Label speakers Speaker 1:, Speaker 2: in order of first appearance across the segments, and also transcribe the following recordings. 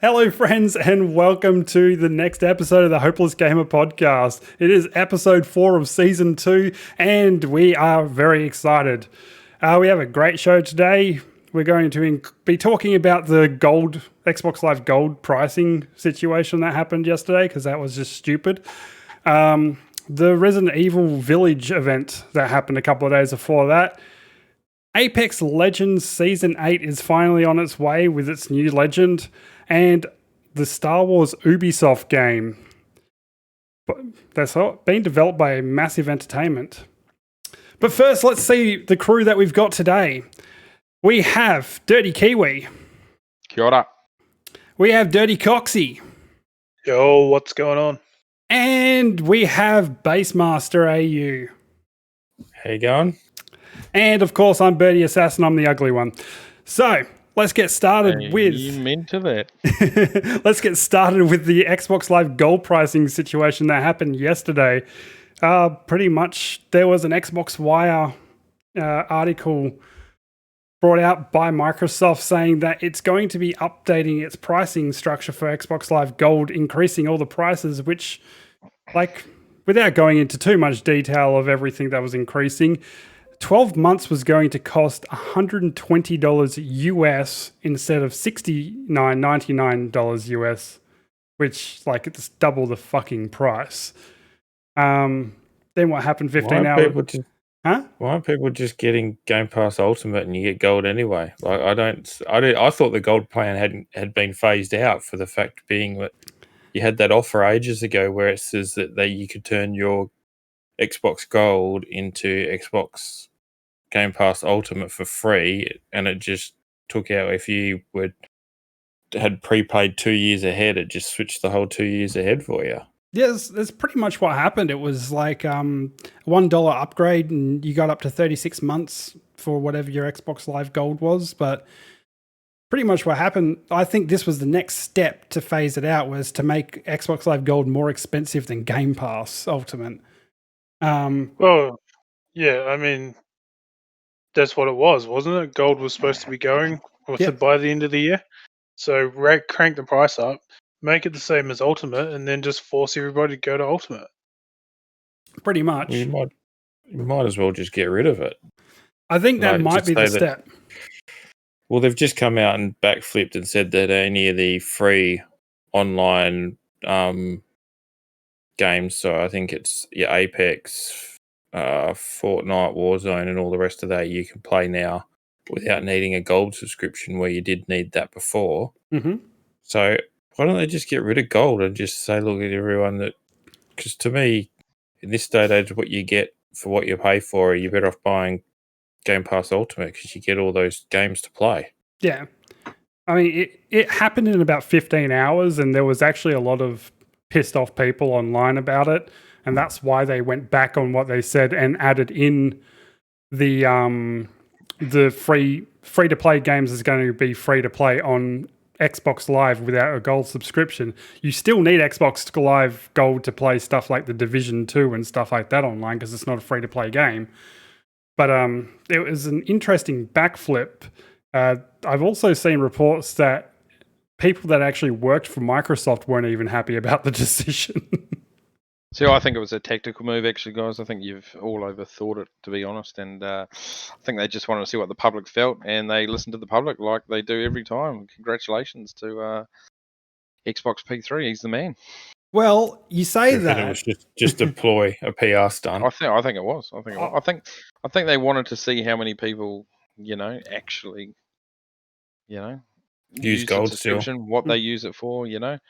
Speaker 1: Hello, friends, and welcome to the next episode of the Hopeless Gamer Podcast. It is episode 4 of season 2, and we are very excited. We have a great show today. We're going to be talking about the Xbox Live Gold pricing situation that happened yesterday, because that was just stupid. The Resident Evil Village event that happened a couple of days before that. Apex Legends Season 8 is finally on its way with its new legend, and the Star Wars Ubisoft game. But that's all being developed by Massive Entertainment. But first, let's see the crew that we've got today. We have Dirty Kiwi.
Speaker 2: Kia ora.
Speaker 1: We have Dirty Coxy.
Speaker 3: Yo, what's going on?
Speaker 1: And we have BassMstrAU.
Speaker 4: How you going?
Speaker 1: And of course, I'm birdyassassin. I'm the ugly one. So let's get started with.
Speaker 2: You meant to that.
Speaker 1: Let's get started with the Xbox Live Gold pricing situation that happened yesterday. Pretty much, there was an Xbox Wire article brought out by Microsoft saying that it's going to be updating its pricing structure for Xbox Live Gold, increasing all the prices, which, like, without going into too much detail of everything that was increasing, 12 months was going to cost $120 US instead of $69.99 US, which, like, it's double the fucking price. Then what happened 15 hours?
Speaker 4: Why aren't people just getting Game Pass Ultimate and you get gold anyway? Like, I thought the gold plan had been phased out, for the fact being that you had that offer ages ago where it says that you could turn your Xbox Gold into Xbox Game Pass Ultimate for free, and it just took out, if you had prepaid 2 years ahead, it just switched the whole 2 years ahead for you.
Speaker 1: Yes, that's pretty much what happened. It was like $1 upgrade, and you got up to 36 months for whatever your Xbox Live Gold was. But pretty much what happened, I think this was the next step to phase it out, was to make Xbox Live Gold more expensive than Game Pass Ultimate.
Speaker 3: Well, yeah, I mean, that's what it was, wasn't it? Gold was supposed to be going with it by the end of the year. So crank the price up, make it the same as Ultimate, and then just force everybody to go to Ultimate.
Speaker 1: Pretty much.
Speaker 4: You might as well just get rid of it.
Speaker 1: I think that might be the step.
Speaker 4: Well, they've just come out and backflipped and said that any of the free online games, so I think it's your Apex, Fortnite, Warzone, and all the rest of that, you can play now without needing a gold subscription, where you did need that before.
Speaker 1: Mm-hmm.
Speaker 4: So why don't they just get rid of gold and just say, look at everyone that, because to me, in this day and age, what you get for what you pay for, you're better off buying Game Pass Ultimate, because you get all those games to play.
Speaker 1: Yeah. I mean, it happened in about 15 hours, and there was actually a lot of pissed off people online about it. And that's why they went back on what they said and added in the free to play games is going to be free to play on Xbox Live without a gold subscription. You still need Xbox Live Gold to play stuff like The Division 2 and stuff like that online, because it's not a free to play game. But it was an interesting backflip. I've also seen reports that people that actually worked for Microsoft weren't even happy about the decision.
Speaker 2: So I think it was a tactical move, actually, guys. I think you've all overthought it, to be honest. And I think they just wanted to see what the public felt, and they listened to the public like they do every time. Congratulations to Xbox P3. He's the man.
Speaker 1: Well, you say that
Speaker 4: it was just a ploy, a PR stunt.
Speaker 2: I think it was. I think they wanted to see how many people, actually,
Speaker 4: use gold still.
Speaker 2: What they use it for, And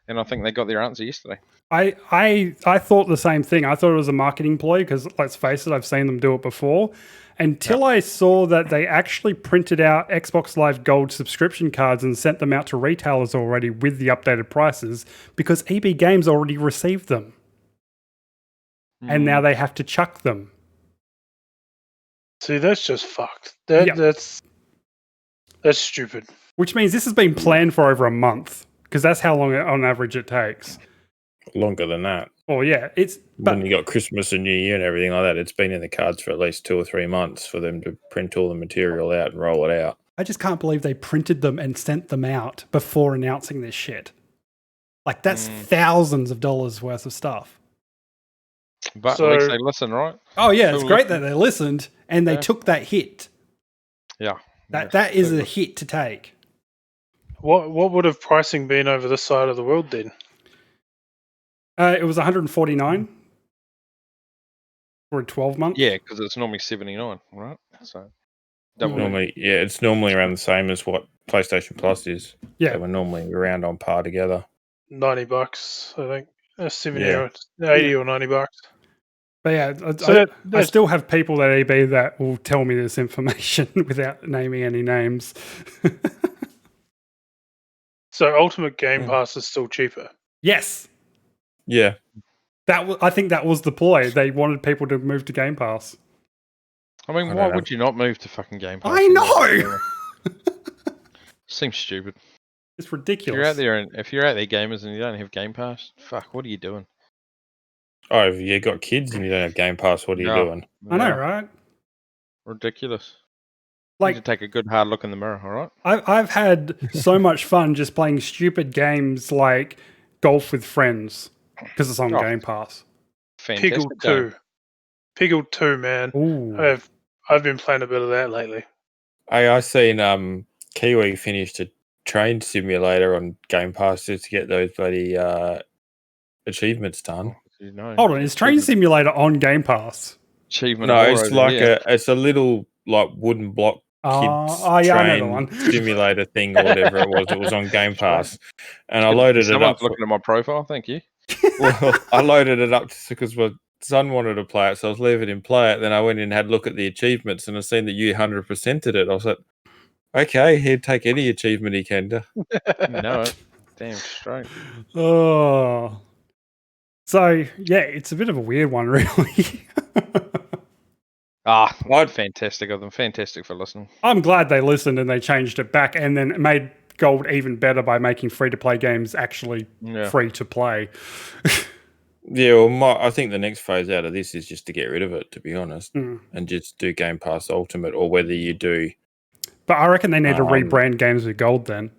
Speaker 2: I think they got their answer yesterday.
Speaker 1: I thought the same thing. I thought it was a marketing ploy, because let's face it, I've seen them do it before. Until I saw that they actually printed out Xbox Live Gold subscription cards and sent them out to retailers already with the updated prices, because EB Games already received them. And now they have to chuck them.
Speaker 3: See, that's just fucked. That's stupid.
Speaker 1: Which means this has been planned for over a month, because that's how long on average it takes.
Speaker 4: Longer than that.
Speaker 1: Oh yeah,
Speaker 4: when you got Christmas and New Year and everything like that, it's been in the cards for at least 2 or 3 months for them to print all the material out and roll it out.
Speaker 1: I just can't believe they printed them and sent them out before announcing this shit. Like, that's thousands of dollars worth of stuff.
Speaker 2: But at least they listen, right?
Speaker 1: Oh, yeah, it's great that they listened and they took that hit.
Speaker 2: Yeah.
Speaker 1: That is a hit to take.
Speaker 3: What would have pricing been over this side of the world then?
Speaker 1: It was 149 for 12 months.
Speaker 2: Yeah, because it's normally 79, right? So
Speaker 4: it's normally around the same as what PlayStation Plus is.
Speaker 1: Yeah,
Speaker 4: they were normally around on par together.
Speaker 3: $90, I think. 70 or 80 or $90.
Speaker 1: But yeah, I still have people at EB that will tell me this information without naming any names.
Speaker 3: So Ultimate Game Pass is still cheaper.
Speaker 1: Yes.
Speaker 4: Yeah.
Speaker 1: I think that was the ploy. They wanted people to move to Game Pass.
Speaker 2: I mean, why would you not move to fucking Game Pass?
Speaker 1: I know.
Speaker 2: Seems stupid.
Speaker 1: It's ridiculous.
Speaker 2: If you're out there, gamers, and you don't have Game Pass, fuck, what are you doing?
Speaker 4: Oh, if you got kids and you don't have Game Pass, what are you doing?
Speaker 1: I know, right?
Speaker 2: Ridiculous.
Speaker 1: Like,
Speaker 2: you need to take a good hard look in the mirror, all right?
Speaker 1: I've had so much fun just playing stupid games like Golf with Friends because it's on Game Pass.
Speaker 2: Fantastic.
Speaker 3: Piggle 2, man.
Speaker 1: Ooh.
Speaker 3: I've been playing a bit of that lately.
Speaker 4: I seen Kiwi finished a train simulator on Game Pass just to get those bloody achievements done.
Speaker 1: Hold on, is Train Simulator on Game Pass?
Speaker 2: Achievement.
Speaker 4: No, it's like it's a little like wooden block kids train simulator thing or whatever it was. It was on Game Pass, and I loaded it up.
Speaker 2: Looking at my profile, thank you.
Speaker 4: Well, I loaded it up because my son wanted to play it, so I was leaving him play it. Then I went in and had a look at the achievements, and I seen that you 100%ed it. I was like, okay, he'd take any achievement he can do.
Speaker 2: No, damn straight.
Speaker 1: Oh. So, yeah, it's a bit of a weird one, really.
Speaker 2: Fantastic of them. Fantastic for listening.
Speaker 1: I'm glad they listened and they changed it back and then made Gold even better by making free-to-play games actually free to play.
Speaker 4: Yeah, well, I think the next phase out of this is just to get rid of it, to be honest, and just do Game Pass Ultimate, or whether you do.
Speaker 1: But I reckon they need to rebrand games with Gold then.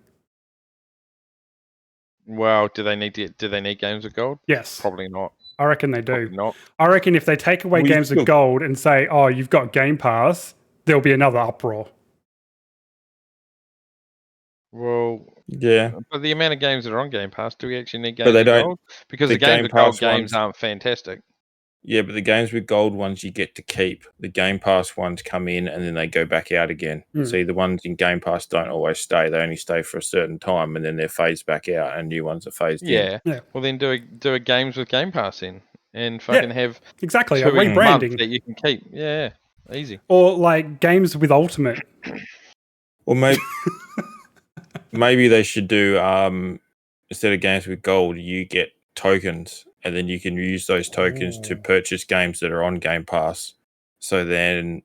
Speaker 2: Well, do they need games with Gold?
Speaker 1: Yes.
Speaker 2: Probably not.
Speaker 1: I reckon they do.
Speaker 2: Probably not.
Speaker 1: I reckon if they take away games with Gold and say, oh, you've got Game Pass, there'll be another uproar.
Speaker 2: Well,
Speaker 4: yeah.
Speaker 2: But the amount of games that are on Game Pass, do we actually need games with Gold? Because the games with Gold games aren't fantastic.
Speaker 4: Yeah, but the games with Gold ones you get to keep. The Game Pass ones come in and then they go back out again. See, the ones in Game Pass don't always stay. They only stay for a certain time and then they're phased back out and new ones are phased in.
Speaker 2: Yeah. Well, then do a games with Game Pass in and fucking have
Speaker 1: exactly
Speaker 2: a
Speaker 1: rebranding
Speaker 2: that you can keep. Yeah, easy.
Speaker 1: Or like games with Ultimate.
Speaker 4: Or maybe they should do instead of games with Gold, you get tokens. And then you can use those tokens to purchase games that are on Game Pass. So then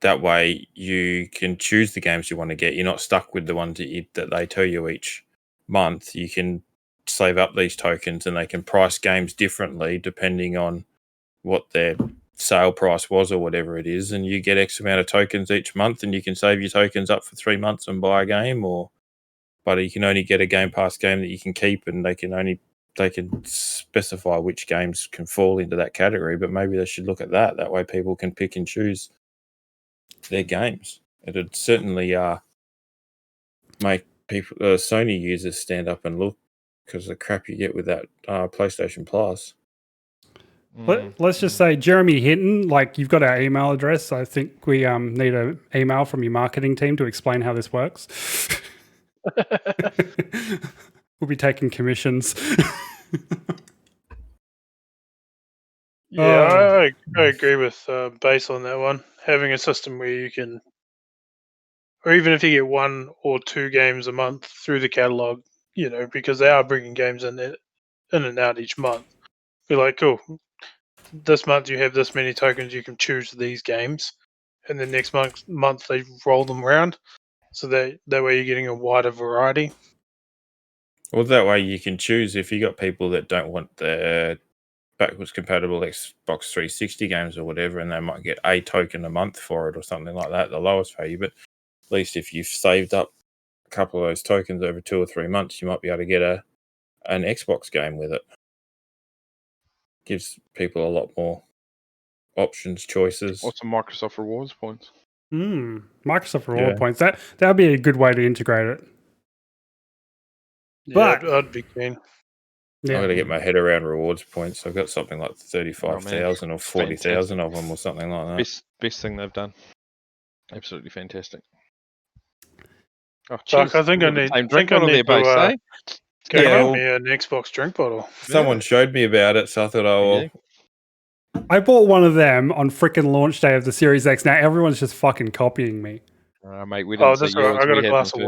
Speaker 4: that way you can choose the games you want to get. You're not stuck with the ones that they tell you each month. You can save up these tokens and they can price games differently depending on what their sale price was or whatever it is. And you get X amount of tokens each month and you can save your tokens up for 3 months and buy a game, but you can only get a Game Pass game that you can keep, and they can specify which games can fall into that category. But maybe they should look at that. That way people can pick and choose their games. It'd certainly make people, Sony users, stand up and look because of the crap you get with that PlayStation Plus.
Speaker 1: Let's just say, Jeremy Hinton, like, you've got our email address. I think we need an email from your marketing team to explain how this works. We'll be taking commissions.
Speaker 3: I agree with Base on that one. Having a system where you can, or even if you get 1 or 2 games a month through the catalog, because they are bringing games in and out each month. Be like, cool, this month you have this many tokens, you can choose these games, and then next month they roll them around. So that way you're getting a wider variety.
Speaker 4: Well, that way you can choose if you got people that don't want the backwards compatible Xbox 360 games or whatever, and they might get a token a month for it or something like that, the lowest value. But at least if you've saved up a couple of those tokens over 2 or 3 months, you might be able to get an Xbox game with it. Gives people a lot more options, choices.
Speaker 2: What's some Microsoft rewards points?
Speaker 1: Microsoft reward points. That would be a good way to integrate it.
Speaker 3: Yeah,
Speaker 1: But
Speaker 3: I'd be keen.
Speaker 1: yeah,
Speaker 4: I've got to get my head around rewards points. I've got something like 35,000 or 40,000 of them or something like that.
Speaker 2: Best thing they've done. Absolutely fantastic. Oh,
Speaker 3: Doc,
Speaker 2: cheers.
Speaker 3: I think I
Speaker 2: We've got the
Speaker 3: need.
Speaker 2: same
Speaker 3: I
Speaker 2: drink
Speaker 3: think I
Speaker 2: bottle
Speaker 3: need
Speaker 2: there,
Speaker 3: to
Speaker 2: base, eh?
Speaker 3: go
Speaker 4: Yeah,
Speaker 3: get
Speaker 4: well-
Speaker 3: me an Xbox drink bottle.
Speaker 4: Someone showed me about it, so I thought, oh, well,
Speaker 2: Yeah.
Speaker 1: I bought one of them on frickin' launch day of the Series X. Now everyone's just fucking copying me.
Speaker 2: Mate, we didn't see
Speaker 3: that's
Speaker 2: yours.
Speaker 3: all right. I got
Speaker 2: we
Speaker 3: a
Speaker 2: had
Speaker 3: glass
Speaker 2: them
Speaker 3: of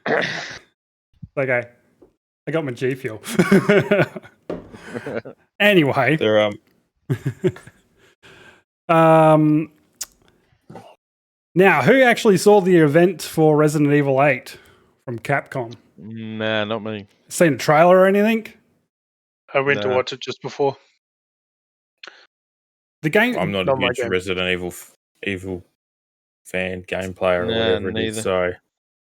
Speaker 3: water.
Speaker 1: Okay, I got my G Fuel. Anyway,
Speaker 4: they're
Speaker 1: now who actually saw the event for Resident Evil 8 from Capcom?
Speaker 2: Nah, not me.
Speaker 1: Seen a trailer or anything?
Speaker 3: I went to
Speaker 2: Nah.
Speaker 3: watch it just before.
Speaker 1: The game.
Speaker 4: I'm not
Speaker 3: Not
Speaker 4: a
Speaker 3: my
Speaker 4: huge
Speaker 3: game.
Speaker 4: Resident Evil fan, game player, or
Speaker 2: Nah,
Speaker 4: whatever it
Speaker 2: neither.
Speaker 4: is. So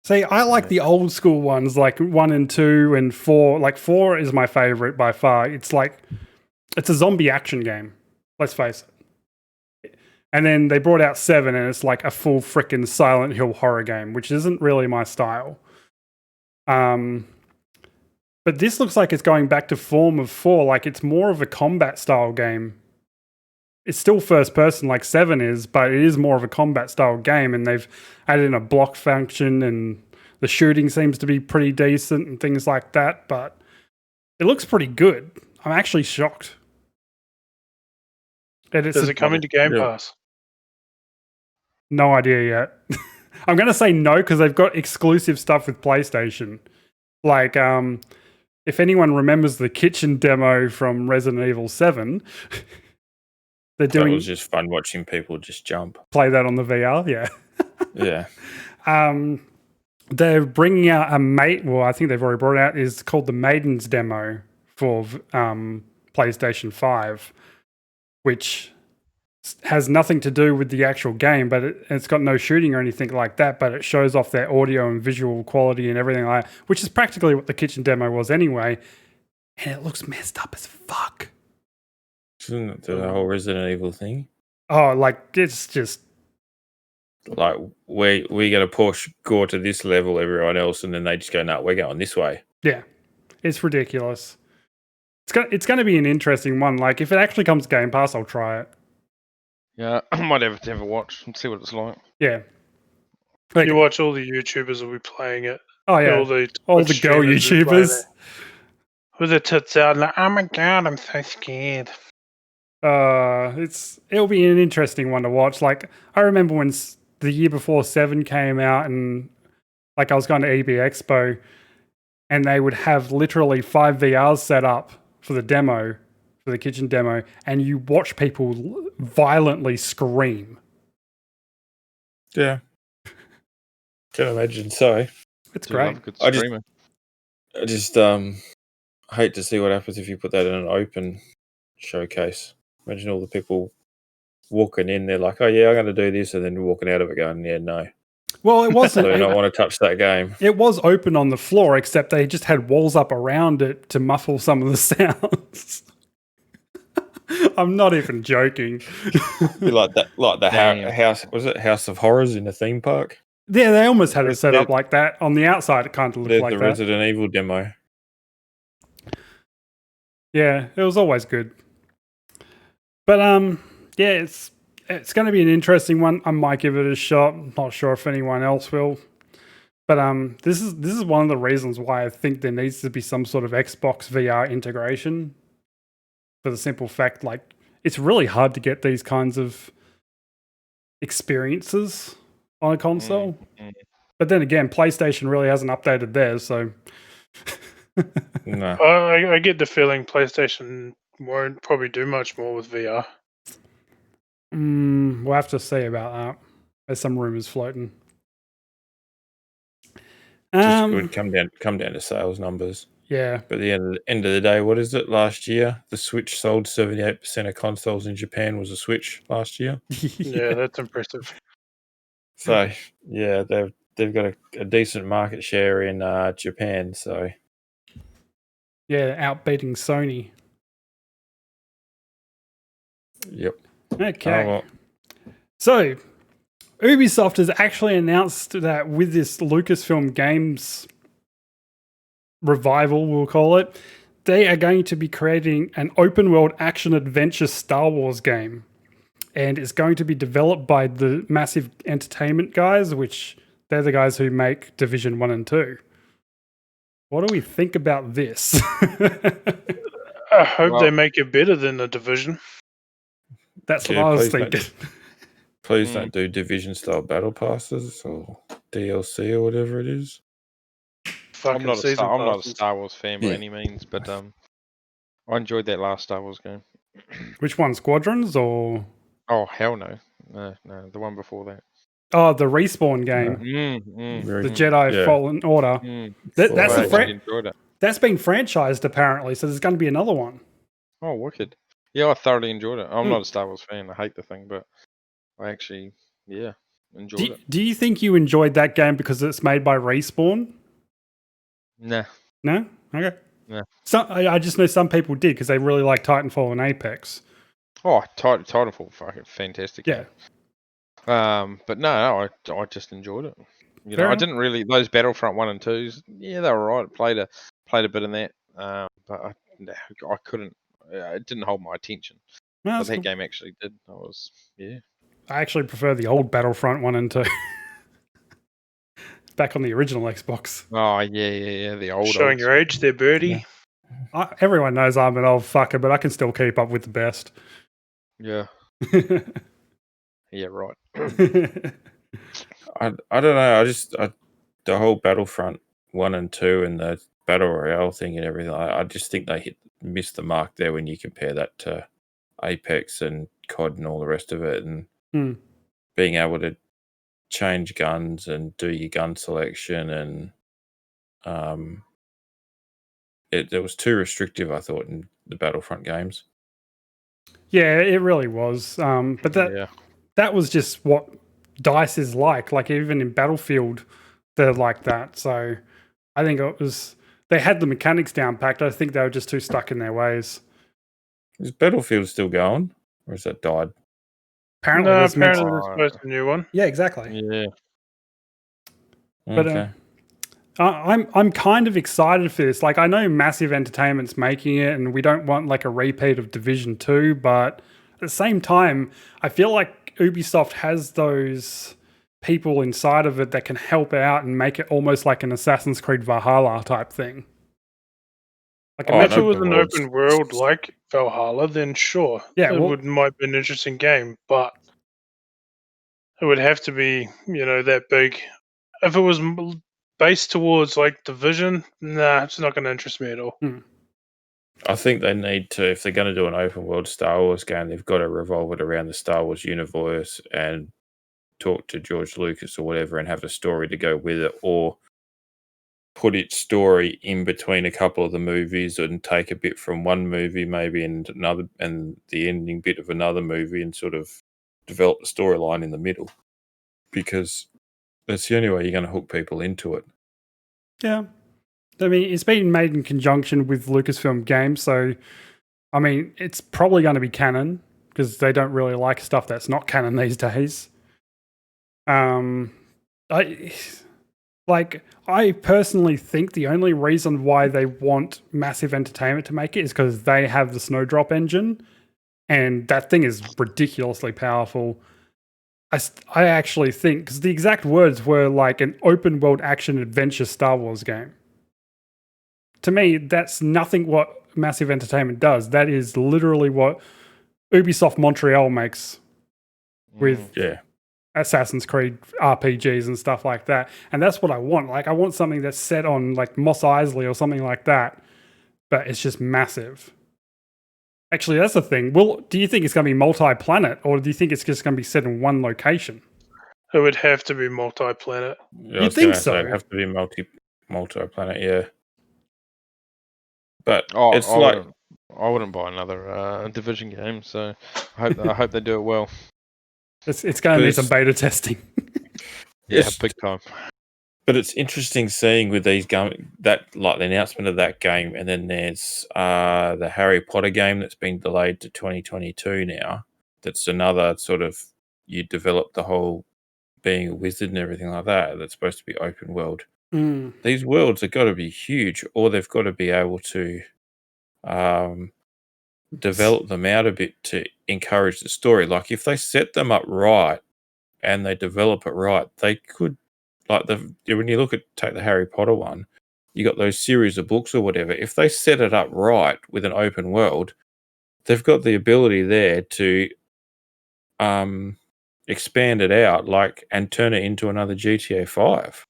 Speaker 1: See, I like the old school ones, like 1 and 2 and 4. Like 4 is my favorite by far. It's a zombie action game. Let's face it. And then they brought out 7, and it's like a full frickin' Silent Hill horror game, which isn't really my style. But this looks like it's going back to form of 4. Like it's more of a combat style game. It's still first person like 7 is, but it is more of a combat style game, and they've added in a block function, and the shooting seems to be pretty decent and things like that, but it looks pretty good. I'm actually shocked.
Speaker 3: Does it come into Game
Speaker 4: Yeah.
Speaker 3: Pass?
Speaker 1: No idea yet. I'm going to say no because they've got exclusive stuff with PlayStation. Like, if anyone remembers the kitchen demo from Resident Evil 7, they're
Speaker 4: that
Speaker 1: doing
Speaker 4: was just fun watching people just jump.
Speaker 1: play that on the VR. Yeah.
Speaker 4: Yeah.
Speaker 1: They're bringing out a well, I think they've already brought it out, is called the Maiden's demo for PlayStation 5, which has nothing to do with the actual game, but it's got no shooting or anything like that, but it shows off their audio and visual quality and everything like that, which is practically what the kitchen demo was anyway, and it looks messed up as fuck.
Speaker 4: Isn't it the whole Resident Evil thing?
Speaker 1: Oh, like, it's just...
Speaker 4: Like, we're going to push Gore to this level, everyone else, and then they just go, no, we're going this way.
Speaker 1: Yeah, it's ridiculous. It's going to be an interesting one. Like, if it actually comes to Game Pass, I'll try it.
Speaker 2: Yeah, I might have to have a watch and see what it's like.
Speaker 1: Yeah. Like,
Speaker 3: You watch all the YouTubers will be playing it.
Speaker 1: oh, yeah.
Speaker 3: All the
Speaker 1: All
Speaker 3: Twitch
Speaker 1: the girl
Speaker 3: streamers will be playing
Speaker 1: YouTubers.
Speaker 3: it. With their tits out, like, oh my god, I'm so scared.
Speaker 1: It'll be an interesting one to watch. Like, I remember when the year before 7 came out, and like I was going to EB Expo, and they would have literally 5 VRs set up for the demo, for the kitchen demo, and you watch people violently scream.
Speaker 4: Yeah. Can imagine so.
Speaker 1: It's
Speaker 2: Do love
Speaker 1: great.
Speaker 2: a good
Speaker 4: I just-
Speaker 2: streamer.
Speaker 4: I just hate to see what happens if you put that in an open showcase. Imagine all the people walking in, they're like, oh yeah, I'm going to do this, and then walking out of it going, yeah, no.
Speaker 1: Well, it
Speaker 4: So
Speaker 1: wasn't.
Speaker 4: they don't want to touch that game.
Speaker 1: It was open on the floor, except they just had walls up around it to muffle some of the sounds. I'm not even joking.
Speaker 4: Be like that, like the
Speaker 2: Damn.
Speaker 4: house, was it House of Horrors in the theme park?
Speaker 1: Yeah, they almost had it
Speaker 4: It's
Speaker 1: set up
Speaker 4: the-
Speaker 1: like that. On the outside, it kind of looked
Speaker 4: There's
Speaker 1: like
Speaker 4: the
Speaker 1: that.
Speaker 4: Resident Evil demo.
Speaker 1: Yeah, it was always good. But yeah, it's going to be an interesting one. I might give it a shot. Not sure if anyone else will. But this is one of the reasons why I think there needs to be some sort of Xbox VR integration. For the simple fact, like, it's really hard to get these kinds of experiences on a console. But then again, PlayStation really hasn't updated theirs, so
Speaker 4: No.
Speaker 3: I get the feeling PlayStation won't probably do much more with VR.
Speaker 1: we'll have to see about that. There's some rumors floating.
Speaker 4: Just would come down to sales numbers.
Speaker 1: Yeah.
Speaker 4: But at the end of the day, what is it? Last year, the Switch sold 78% of consoles in Japan was a Switch last year.
Speaker 3: Yeah, that's impressive.
Speaker 4: So yeah, they've got a decent market share in Japan. So
Speaker 1: Yeah, outbeating Sony.
Speaker 4: yep.
Speaker 1: Okay.
Speaker 4: Oh, well.
Speaker 1: So, Ubisoft has actually announced that with this Lucasfilm Games revival, we'll call it, they are going to be creating an open world action adventure Star Wars game. And it's going to be developed by the Massive Entertainment guys, which they're the guys who make Division 1 and 2. What do we think about this?
Speaker 3: I hope they make it better than the Division.
Speaker 1: That's what
Speaker 4: Yeah,
Speaker 1: I was
Speaker 4: please
Speaker 1: thinking.
Speaker 4: Please don't do Division style battle passes or DLC or whatever it is.
Speaker 2: I'm not a
Speaker 3: passes.
Speaker 2: Star Wars fan by any means, but I enjoyed that last Star Wars game.
Speaker 1: Which one, Squadrons or?
Speaker 2: Oh hell no, no, the one before that.
Speaker 1: Oh, the Respawn game, the Jedi Fallen Order.
Speaker 2: Enjoyed it.
Speaker 1: That's been franchised apparently, so there's going to be another one.
Speaker 2: Oh, wicked! Yeah, I thoroughly enjoyed it. I'm not a Star Wars fan. I hate the thing, but I actually, enjoyed it.
Speaker 1: Do you think you enjoyed that game because it's made by Respawn?
Speaker 2: Nah.
Speaker 1: No? Okay.
Speaker 2: Yeah.
Speaker 1: I just know some people did because they really like Titanfall and Apex.
Speaker 2: Oh, Titanfall, fucking fantastic.
Speaker 1: Yeah.
Speaker 2: But no, I just enjoyed it. You know, I didn't really those Battlefront 1 and 2s. Yeah, they were right. Played a bit in that. But I couldn't. It didn't hold my attention.
Speaker 1: No,
Speaker 2: but that game actually did. I
Speaker 1: actually prefer the old Battlefront 1 and 2. Back on the original Xbox.
Speaker 2: Oh, yeah. The old.
Speaker 3: Showing your age there, Birdie.
Speaker 1: Yeah. Everyone knows I'm an old fucker, but I can still keep up with the best.
Speaker 2: Yeah. Yeah, right.
Speaker 4: I don't know. The whole Battlefront 1 and 2 and the Battle Royale thing and everything, I just think they missed the mark there when you compare that to Apex and COD and all the rest of it, and being able to change guns and do your gun selection, and it was too restrictive, I thought, in the Battlefront games. Yeah,
Speaker 1: it really was. But that was just what DICE is like. Like even in Battlefield, they're like that. So I think they had the mechanics down packed. I think they were just too stuck in their ways.
Speaker 4: Is Battlefield still going, or has that died?
Speaker 1: Apparently,
Speaker 3: there's supposed to be a new one.
Speaker 1: Yeah, exactly.
Speaker 2: Yeah.
Speaker 1: But
Speaker 4: Okay.
Speaker 1: I'm kind of excited for this. Like I know Massive Entertainment's making it, and we don't want like a repeat of Division 2, but at the same time, I feel like Ubisoft has those people inside of it that can help out and make it almost like an Assassin's Creed Valhalla type thing.
Speaker 3: Like if it was an open world like Valhalla, then sure, might be an interesting game, but it would have to be, that big. If it was based towards like Division, nah, it's not going to interest me at all.
Speaker 4: I think they need to, if they're going to do an open world Star Wars game, they've got to revolve it around the Star Wars universe and talk to George Lucas or whatever and have a story to go with it, or put its story in between a couple of the movies and take a bit from one movie maybe and another, and the ending bit of another movie, and sort of develop the storyline in the middle, because that's the only way you're going to hook people into it.
Speaker 1: Yeah. I mean, it's been made in conjunction with Lucasfilm Games, so I mean, it's probably going to be canon because they don't really like stuff that's not canon these days. I personally think the only reason why they want Massive Entertainment to make it is because they have the Snowdrop engine, and that thing is ridiculously powerful. I actually think, because the exact words were like an open world action adventure Star Wars game. To me, that's nothing what Massive Entertainment does. That is literally what Ubisoft Montreal makes with Assassin's Creed RPGs and stuff like that. And that's what I want. Like, I want something that's set on like Mos Eisley or something like that, but it's just massive. Actually, that's the thing. Do you think it's going to be multi-planet, or do you think it's just going to be set in one location?
Speaker 3: It would have to be multi-planet.
Speaker 4: Yeah, you think so? It'd have to be multi-planet, yeah. But
Speaker 2: Oh,
Speaker 4: it's like
Speaker 2: I wouldn't buy another Division game. So I hope they do it well.
Speaker 1: It's going to need some beta testing.
Speaker 2: Yeah, big time.
Speaker 4: But it's interesting seeing with these the announcement of that game, and then there's the Harry Potter game that's been delayed to 2022 now. That's another sort of, you develop the whole being a wizard and everything like that. That's supposed to be open world. These worlds have got to be huge, or they've got to be able to develop them out a bit to encourage the story. Like if they set them up right and they develop it right, they could, like when you take the Harry Potter one, you got those series of books or whatever. If they set it up right with an open world, they've got the ability there to expand it out, and turn it into another GTA 5.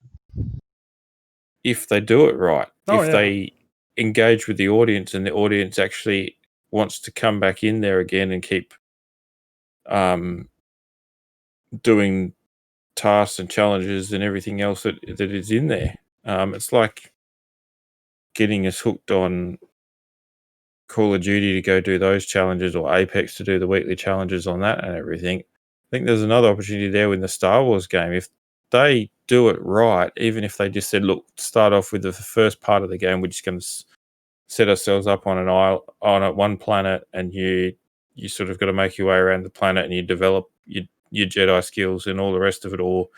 Speaker 4: If they do it right, they engage with the audience and the audience actually wants to come back in there again and keep doing tasks and challenges and everything else that is in there. It's like getting us hooked on Call of Duty to go do those challenges, or Apex to do the weekly challenges on that and everything. I think there's another opportunity there with the Star Wars game. If they do it right, even if they just said, look, start off with the first part of the game, we're just going to set ourselves up on an isle, on one planet, and you sort of got to make your way around the planet and you develop your Jedi skills and all the rest of it, or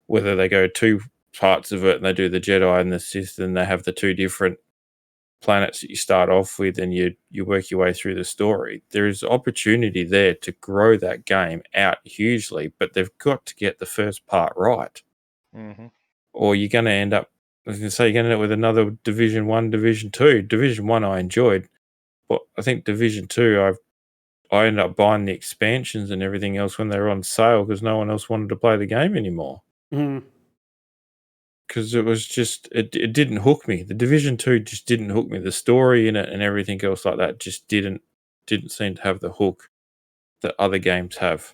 Speaker 4: whether they go two parts of it and they do the Jedi and the Sith, and they have the two different planets that you start off with, and you work your way through the story. There is opportunity there to grow that game out hugely, but they've got to get the first part right.
Speaker 2: Mm-hmm.
Speaker 1: or you're going to end up, I was going to say, you're going to end up with another Division 1, Division 2. Division 1 I enjoyed, but I think Division 2, I ended up buying the expansions and everything else when they were on sale because no one else wanted to play the game anymore. Because it was just, it didn't hook me. The Division 2 just didn't hook me. The story in it and everything else like that just didn't seem to have the hook that other games have.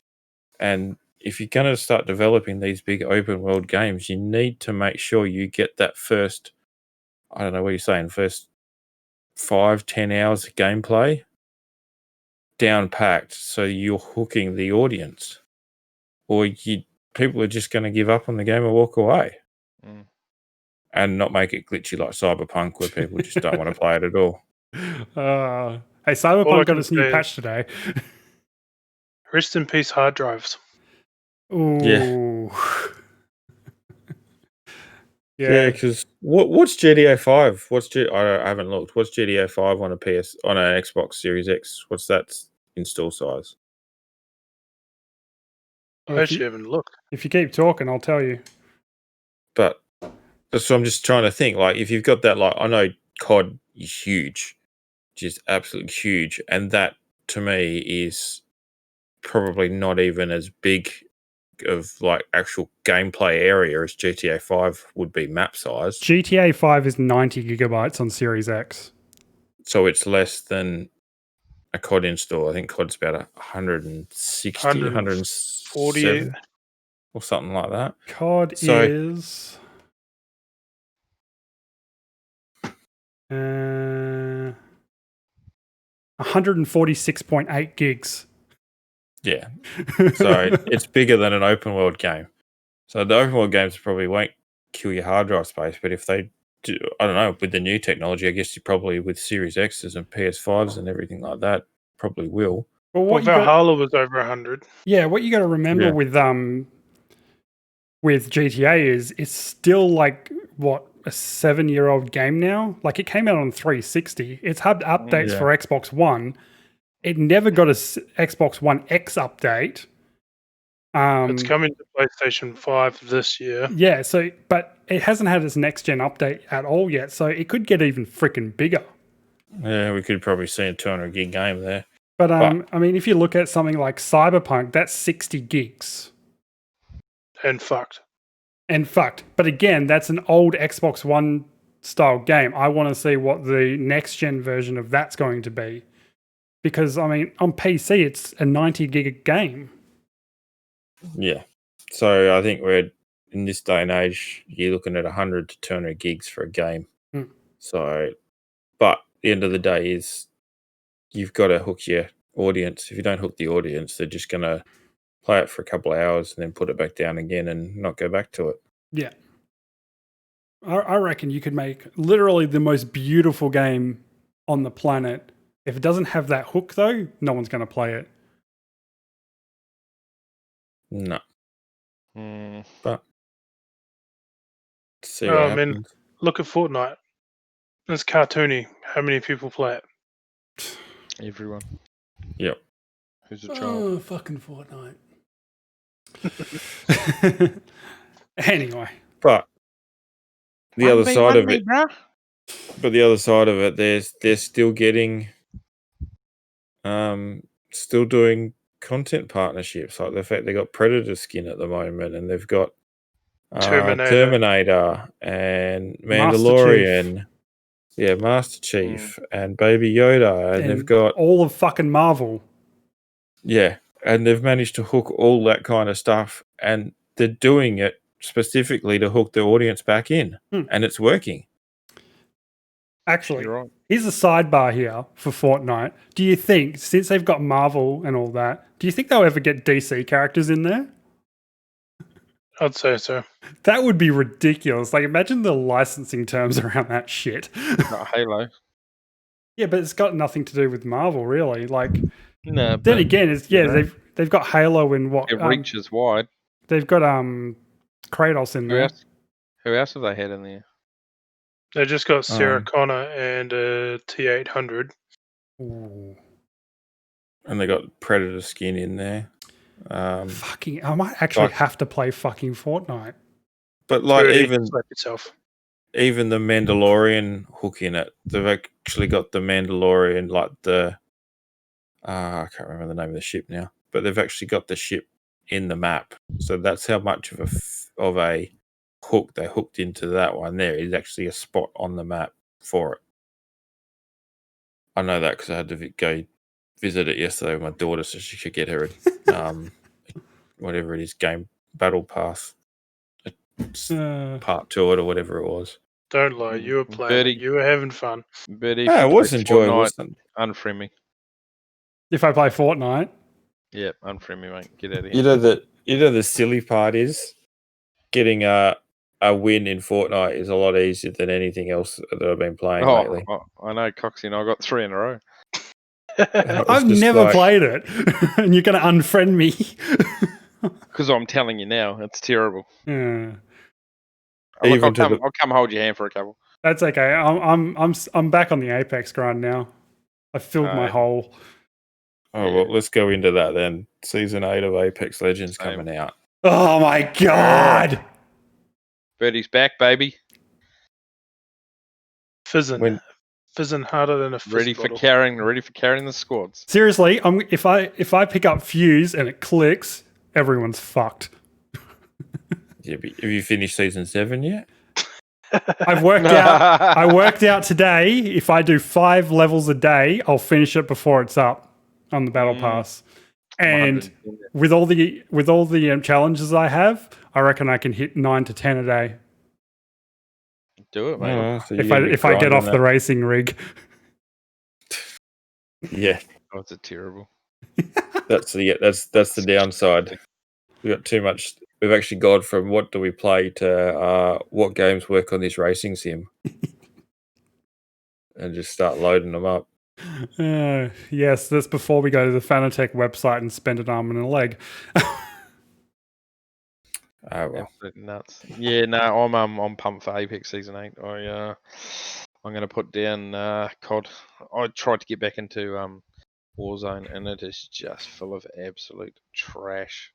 Speaker 1: And if you're going to start developing these big open world games, you need to make sure you get that first, I don't know what you're saying, first 5-10 hours of gameplay down packed so you're hooking the audience. Or people are just going to give up on the game and walk away. And not make it glitchy like Cyberpunk where people just don't want to play it at all.
Speaker 3: All
Speaker 1: Hey,
Speaker 3: I
Speaker 1: Cyberpunk got
Speaker 3: can
Speaker 1: its new
Speaker 3: say
Speaker 1: patch today.
Speaker 3: Rest in peace, hard drives.
Speaker 1: Ooh.
Speaker 4: Yeah.
Speaker 1: Yeah,
Speaker 4: because what's GTA 5? I haven't looked. What's GTA 5 on an Xbox Series X? What's that install size?
Speaker 3: I actually haven't looked.
Speaker 1: If you keep talking, I'll tell you.
Speaker 4: But so I'm just trying to think, like, if you've got that, like, I know COD is huge, just absolutely huge, and that to me is probably not even as big of like actual gameplay area as GTA 5 would be map size.
Speaker 1: GTA 5 is 90 gigabytes on Series X.
Speaker 4: So it's less than a COD install. I think COD's about 160, 140 or something like that.
Speaker 1: COD is 146.8 gigs.
Speaker 4: Yeah. So it's bigger than an open world game. So the open world games probably won't kill your hard drive space, but if they do, I don't know, with the new technology, I guess you probably with Series X's and PS5s and everything like that probably will.
Speaker 3: Well, Valhalla was over 100.
Speaker 1: Yeah, what you got to remember with GTA is it's still like a 7-year-old game now. Like it came out on 360. It's had updates for Xbox One. It never got a Xbox One X update.
Speaker 3: It's coming to PlayStation 5 this year.
Speaker 1: Yeah, but it hasn't had its next gen update at all yet, so it could get even freaking bigger.
Speaker 4: Yeah, we could probably see a 200 gig game there.
Speaker 1: But I mean, if you look at something like Cyberpunk, that's 60 gigs.
Speaker 3: And fucked.
Speaker 1: But again, that's an old Xbox One style game. I want to see what the next gen version of that's going to be. Because, I mean, on PC, it's a 90 gig game.
Speaker 4: Yeah. So I think we're in this day and age, you're looking at 100 to 200 gigs for a game. So, but the end of the day is you've got to hook your audience. If you don't hook the audience, they're just going to play it for a couple of hours and then put it back down again and not go back to it.
Speaker 1: Yeah. I reckon you could make literally the most beautiful game on the planet. If it doesn't have that hook, though, no one's going to play it.
Speaker 4: No.
Speaker 2: Mm.
Speaker 4: But see what happens.
Speaker 3: mean, look at Fortnite. It's cartoony. How many people play it?
Speaker 2: Everyone.
Speaker 4: Yep.
Speaker 2: Who's a child?
Speaker 1: Oh, fucking Fortnite. Anyway.
Speaker 4: But the other side of it, but the other side of it, they're still getting, still doing content partnerships. Like the fact they got Predator skin at the moment, and they've got Terminator and Mandalorian, Master Chief and Baby Yoda, and they've got
Speaker 1: all of fucking Marvel.
Speaker 4: Yeah, and they've managed to hook all that kind of stuff, and they're doing it specifically to hook the audience back in, and it's working.
Speaker 1: Actually,
Speaker 2: right.
Speaker 1: Here's a sidebar here for Fortnite. Do you think, since they've got Marvel and all that, do you think they'll ever get DC characters in there?
Speaker 3: I'd say so.
Speaker 1: That would be ridiculous. Like, imagine the licensing terms around that shit.
Speaker 2: Not Halo.
Speaker 1: Yeah, but it's got nothing to do with Marvel, really. Like,
Speaker 2: no.
Speaker 1: Then again, it's they've got Halo and what?
Speaker 2: It reaches wide.
Speaker 1: They've got Kratos in there.
Speaker 2: Who else have they had in there?
Speaker 3: They just got Sarah Connor and T800.
Speaker 1: Ooh.
Speaker 4: And they got Predator skin in there.
Speaker 1: I might actually have to play fucking Fortnite.
Speaker 4: But like even the Mandalorian hook in it, they've actually got the Mandalorian, like the I can't remember the name of the ship now, but they've actually got the ship in the map. So that's how much of a hook they hooked into that one. There is actually a spot on the map for it. I know that because I had to go visit it yesterday with my daughter so she could get her whatever it is, game battle pass part to it or whatever it was.
Speaker 3: Don't lie, you were playing. You were having fun.
Speaker 2: Birdie,
Speaker 4: it was enjoyable.
Speaker 2: Unfriend me.
Speaker 1: If I play Fortnite?
Speaker 2: Yep, unfriend me, mate. Get out of here.
Speaker 4: You know the silly part is getting a win in Fortnite is a lot easier than anything else that I've been playing lately.
Speaker 2: I know, Coxy and I got 3 in a row.
Speaker 1: I've never played it, and you're going to unfriend me.
Speaker 2: Because I'm telling you now, it's terrible.
Speaker 1: Yeah.
Speaker 2: I'll come hold your hand for a couple.
Speaker 1: That's okay. I'm back on the Apex grind now. I filled my hole.
Speaker 4: Oh well, let's go into that then. Season 8 of Apex Legends coming out.
Speaker 1: Oh my god!
Speaker 2: Birdie's back, baby.
Speaker 3: Fizzing harder than a fizz
Speaker 2: ready
Speaker 3: bottle.
Speaker 2: for carrying the squads.
Speaker 1: Seriously, if I pick up Fuse and it clicks, everyone's fucked.
Speaker 4: Yeah, have you finished season 7 yet?
Speaker 1: I worked out today. If I do 5 levels a day, I'll finish it before it's up on the battle pass. And with all the challenges I have, I reckon I can hit 9 to 10 a day.
Speaker 2: Do it, mate.
Speaker 4: So
Speaker 1: if I get off the racing rig.
Speaker 4: Yeah.
Speaker 2: Oh, it's terrible.
Speaker 4: That's the downside. We got too much. We've actually gone from what do we play to what games work on this racing sim, and just start loading them up.
Speaker 1: Yes, that's before we go to the Fanatec website and spend an arm and a leg.
Speaker 4: Oh well,
Speaker 2: nuts. Yeah, no, I'm pumped for Apex Season 8. I'm going to put down COD. I tried to get back into Warzone, and it is just full of absolute trash.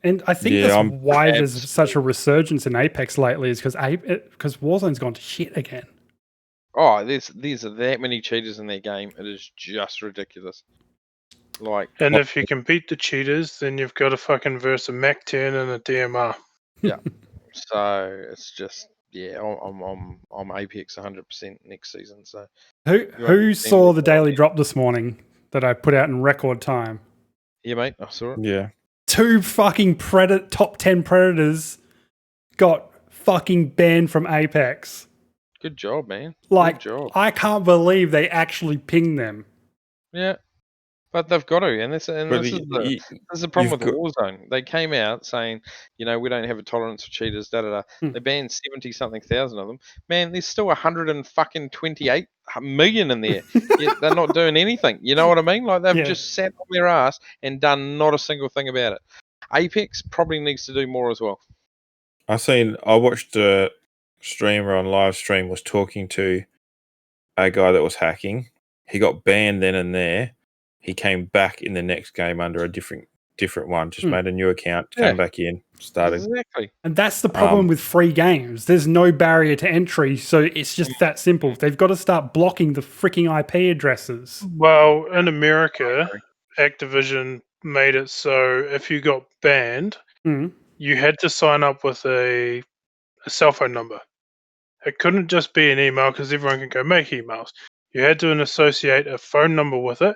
Speaker 2: And
Speaker 1: I think that's why there's such a resurgence in Apex lately, is because Warzone's gone to shit again.
Speaker 2: Oh, there's that many cheaters in that game. It is just ridiculous.
Speaker 3: And if you can beat the cheaters, then you've got to fucking verse a MAC-10 and a DMR.
Speaker 2: Yeah. So it's just I'm Apex 100% next season. So
Speaker 1: who saw the daily drop this morning that I put out in record time?
Speaker 2: Yeah, mate, I saw it.
Speaker 4: Yeah.
Speaker 1: 2 fucking top 10 predators got fucking banned from Apex.
Speaker 2: Good job, man.
Speaker 1: Like,
Speaker 2: Good job.
Speaker 1: I can't believe they actually ping them.
Speaker 2: Yeah. But they've got to, and this is the problem with the Warzone. They came out saying, we don't have a tolerance for cheaters. They banned 70-something thousand of them. Man, there's still 128 million in there. Yet they're not doing anything. You know what I mean? Like they've just sat on their ass and done not a single thing about it. Apex probably needs to do more as well.
Speaker 4: I watched a streamer on live stream was talking to a guy that was hacking. He got banned then and there. He came back in the next game under a different one. Just made a new account, came back in, started.
Speaker 2: Exactly.
Speaker 1: And that's the problem with free games. There's no barrier to entry, so it's just that simple. They've got to start blocking the freaking IP addresses.
Speaker 3: Well, in America, Activision made it so if you got banned, you had to sign up with a cell phone number. It couldn't just be an email because everyone can go make emails. You had to associate a phone number with it.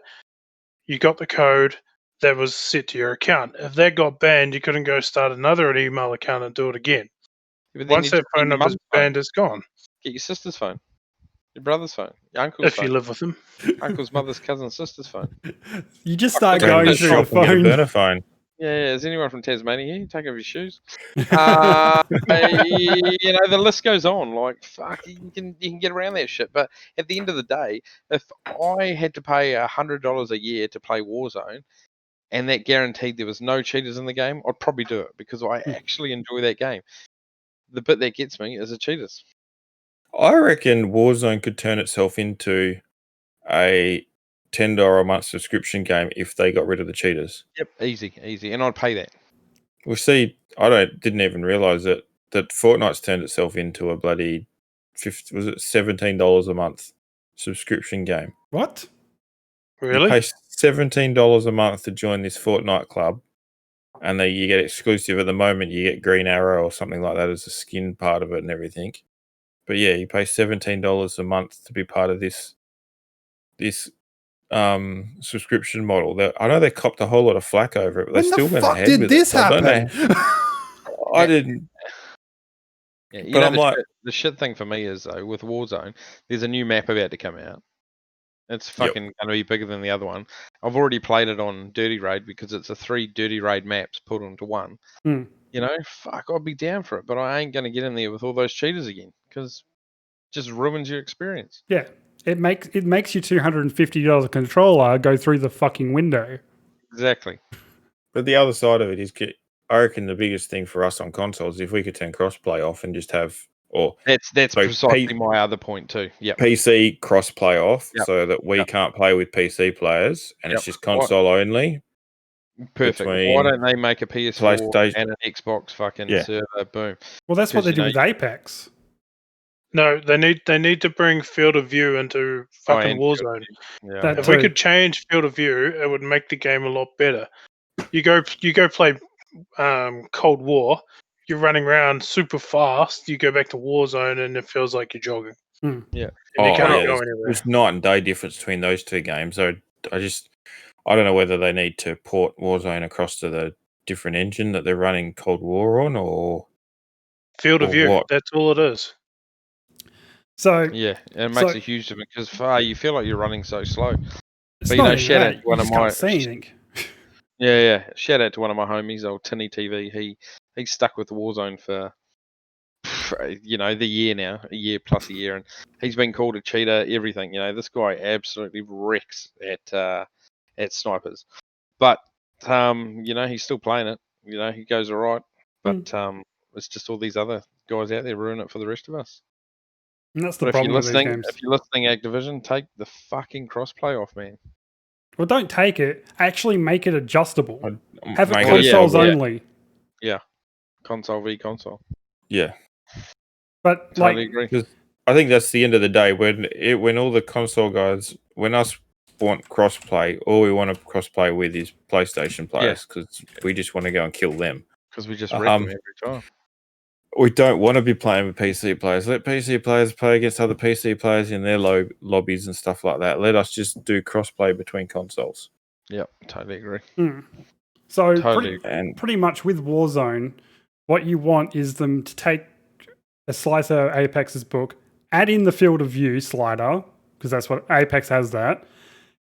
Speaker 3: You got the code that was set to your account. If that got banned, you couldn't go start another email account and do it again. Once that phone number's banned, it's gone.
Speaker 2: Get your sister's phone, your brother's phone, your uncle's phone.
Speaker 3: If you live with them.
Speaker 2: Uncle's, mother's, cousin's, sister's phone.
Speaker 1: You just start going through the phone.
Speaker 4: Get a burner phone.
Speaker 2: Yeah, is anyone from Tasmania here? Take off your shoes. The list goes on. Like, fuck, you can get around that shit. But at the end of the day, if I had to pay $100 a year to play Warzone, and that guaranteed there was no cheaters in the game, I'd probably do it because I actually enjoy that game. The bit that gets me is the cheaters.
Speaker 4: I reckon Warzone could turn itself into a $10 a month subscription game if they got rid of the cheaters.
Speaker 2: Yep, easy, and I'd pay that.
Speaker 4: Well, see, didn't even realize that Fortnite's turned itself into a bloody $17 a month subscription game.
Speaker 1: What?
Speaker 3: Really?
Speaker 4: You pay $17 a month to join this Fortnite club, and then you get exclusive. At the moment, you get Green Arrow or something like that as a skin part of it and everything. But yeah, you pay $17 a month to be part of this subscription model. I know they copped a whole lot of flack over it, but they still went ahead with it.
Speaker 1: When the fuck did this happen?
Speaker 4: I didn't.
Speaker 2: Yeah,
Speaker 4: but I'm
Speaker 2: the shit thing for me is though with Warzone, there's a new map about to come out. It's fucking going to be bigger than the other one. I've already played it on Dirty Raid because it's 3 Dirty Raid maps put into one. Fuck, I'd be down for it, but I ain't going to get in there with all those cheaters again because it just ruins your experience.
Speaker 1: Yeah. It makes your $250 controller go through the fucking window.
Speaker 2: Exactly.
Speaker 4: But the other side of it is, I reckon the biggest thing for us on consoles is if we could turn crossplay off and just have,
Speaker 2: that's precisely my other point too. Yeah.
Speaker 4: PC crossplay off so that we can't play with PC players and it's just console only.
Speaker 2: Perfect. Why don't they make a PS4 and an Xbox fucking server? Boom.
Speaker 1: Well, that's what they do with Apex.
Speaker 3: No, they need to bring field of view into fucking Warzone.
Speaker 2: Yeah.
Speaker 3: If we could change field of view, it would make the game a lot better. You go play Cold War. You're running around super fast. You go back to Warzone, and it feels like you're jogging.
Speaker 2: Yeah,
Speaker 3: and you can't go anywhere.
Speaker 4: There's night and day difference between those two games. So I don't know whether they need to port Warzone across to the different engine that they're running Cold War on, or
Speaker 3: field of view. That's all it is.
Speaker 1: So
Speaker 2: yeah, it makes a huge difference because you feel like you're running so slow.
Speaker 1: But shout out to one of my
Speaker 2: shout out to one of my homies, old Tinny TV. He's stuck with Warzone for the year plus a year, and he's been called a cheater. Everything, this guy absolutely wrecks at snipers, but he's still playing it. He goes all right, but it's just all these other guys out there ruin it for the rest of us.
Speaker 1: And that's the problem with these games.
Speaker 2: If you're listening, Activision, take the fucking crossplay off, man.
Speaker 1: Well, don't take it. Actually make it adjustable. Have it consoles only.
Speaker 2: Yeah. Console v console.
Speaker 4: Yeah.
Speaker 1: But
Speaker 2: totally agree.
Speaker 4: I think that's the end of the day. When all the console guys, when us want crossplay, all we want to crossplay with is PlayStation players because we just want to go and kill them.
Speaker 2: Because we just wreck them every time.
Speaker 4: We don't want to be playing with PC players. Let PC players play against other PC players in their lobbies and stuff like that. Let us just do crossplay between consoles.
Speaker 2: Yep, totally agree.
Speaker 1: So pretty much with Warzone, what you want is them to take a slice of Apex's book add in the field of view slider, because that's what Apex has that,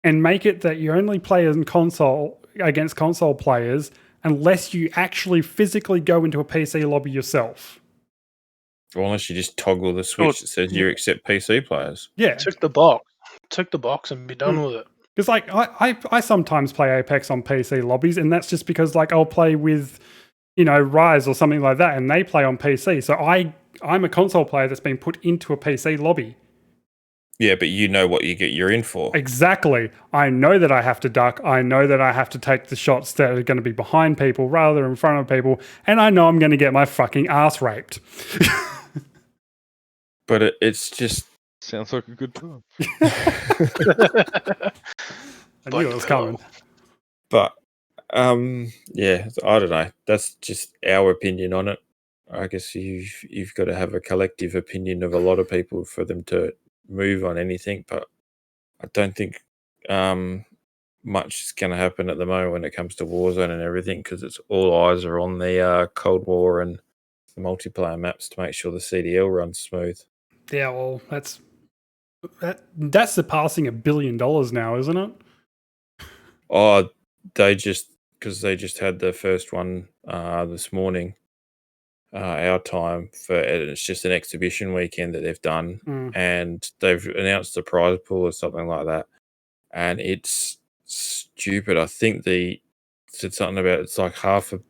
Speaker 1: and make it that you only play in console against console players unless you actually physically go into a PC lobby yourself.
Speaker 4: Or unless you just toggle the switch that says you accept PC players.
Speaker 1: Yeah.
Speaker 3: Tick the box and be done with it.
Speaker 1: Because like I sometimes play Apex on PC lobbies, and that's just because like I'll play with, Rise or something like that, and they play on PC. So I'm a console player that's been put into a PC lobby.
Speaker 4: Yeah, but you know what you're in for.
Speaker 1: Exactly. I know that I have to duck. I know that I have to take the shots that are going to be behind people rather than in front of people, and I know I'm going to get my fucking ass raped.
Speaker 4: But it's just
Speaker 2: sounds like a good time.
Speaker 1: I knew it was coming.
Speaker 4: But yeah, I don't know. That's just our opinion on it. I guess you've got to have a collective opinion of a lot of people for them to move on anything. But I don't think much is going to happen at the moment when it comes to Warzone and everything, because it's all eyes are on the Cold War and the multiplayer maps to make sure the CDL runs smooth.
Speaker 1: Yeah, well, that's surpassing $1 billion now, isn't it?
Speaker 4: Oh, they just had the first one this morning, our time, it's just an exhibition weekend that they've done, and they've announced the prize pool or something like that, and it's stupid. I think they said something about it's like $500,000.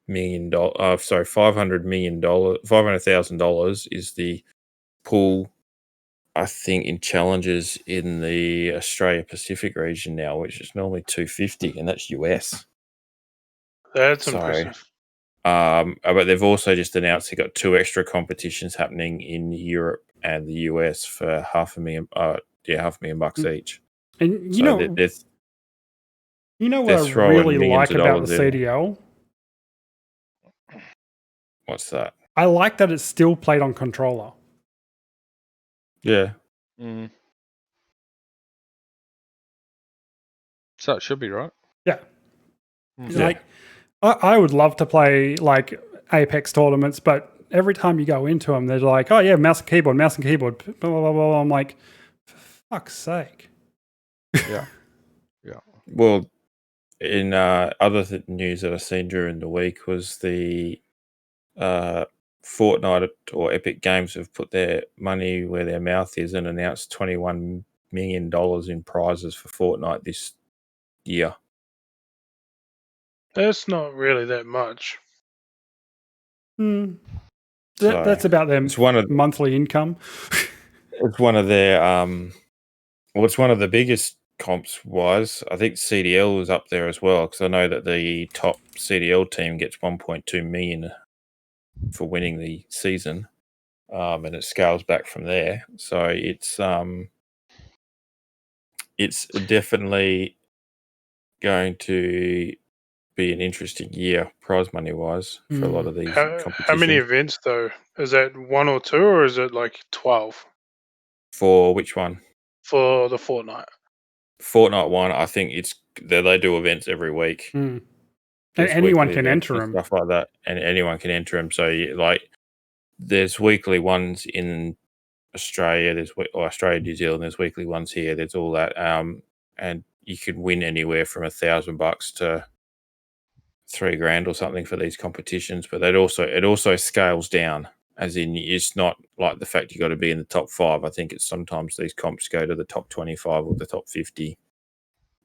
Speaker 4: $500,000 is the pool, I think, in challenges in the Australia Pacific region now, which is normally $250, and that's US.
Speaker 3: That's impressive.
Speaker 4: But they've also just announced they got 2 extra competitions happening in Europe and the US for $500,000 each.
Speaker 1: And
Speaker 4: what
Speaker 1: I really like about the CDL?
Speaker 4: What's that?
Speaker 1: I like that it's still played on controller.
Speaker 4: Yeah.
Speaker 2: Mm. So it should be right.
Speaker 1: Yeah.
Speaker 4: Yeah.
Speaker 1: Like, I would love to play like Apex tournaments, but every time you go into them, they're like, "Oh yeah, mouse and keyboard, blah, blah, blah, blah." I'm like, for fuck's sake.
Speaker 2: Yeah.
Speaker 4: Well, in other news that I've seen during the week was the Fortnite or Epic Games have put their money where their mouth is and announced $21 million in prizes for Fortnite this year.
Speaker 3: That's not really that much.
Speaker 1: That's about their monthly income.
Speaker 4: It's one of their it's one of the biggest comps wise. I think CDL is up there as well, because I know that the top CDL team gets 1.2 million for winning the season, and it scales back from there. So it's definitely going to be an interesting year prize money wise for a lot of these competitions.
Speaker 3: How many events though? Is that 1 or 2, or is it like 12?
Speaker 4: For which one?
Speaker 3: For the Fortnite.
Speaker 4: Fortnite one, I think they do events every week.
Speaker 1: And anyone can enter them.
Speaker 4: Stuff like that, and anyone can enter them. So there's weekly ones in Australia, Australia, New Zealand, there's weekly ones here, there's all that. And you could win anywhere from $1,000 to $3,000 or something for these competitions, but it also scales down, as in it's not like the fact you got to be in the top 5. I think it's sometimes these comps go to the top 25 or the top 50,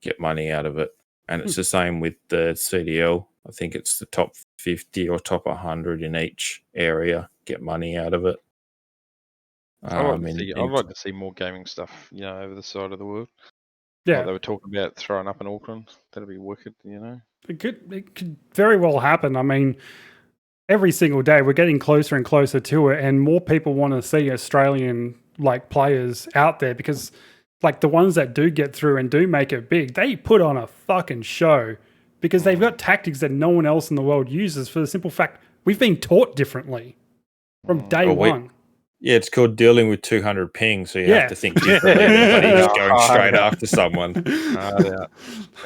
Speaker 4: get money out of it. And it's the same with the CDL. I think it's the top 50 or top 100 in each area get money out of it.
Speaker 2: I'd like to see more gaming stuff, over the side of the world.
Speaker 1: Yeah,
Speaker 2: like they were talking about throwing up in Auckland. That'd be wicked,
Speaker 1: It could very well happen. I mean, every single day we're getting closer and closer to it, and more people want to see Australian players out there, because the ones that do get through and do make it big, they put on a fucking show, because they've got tactics that no one else in the world uses, for the simple fact we've been taught differently from day one.
Speaker 4: Yeah, it's called dealing with 200 ping, so you have to think differently than just going straight after someone.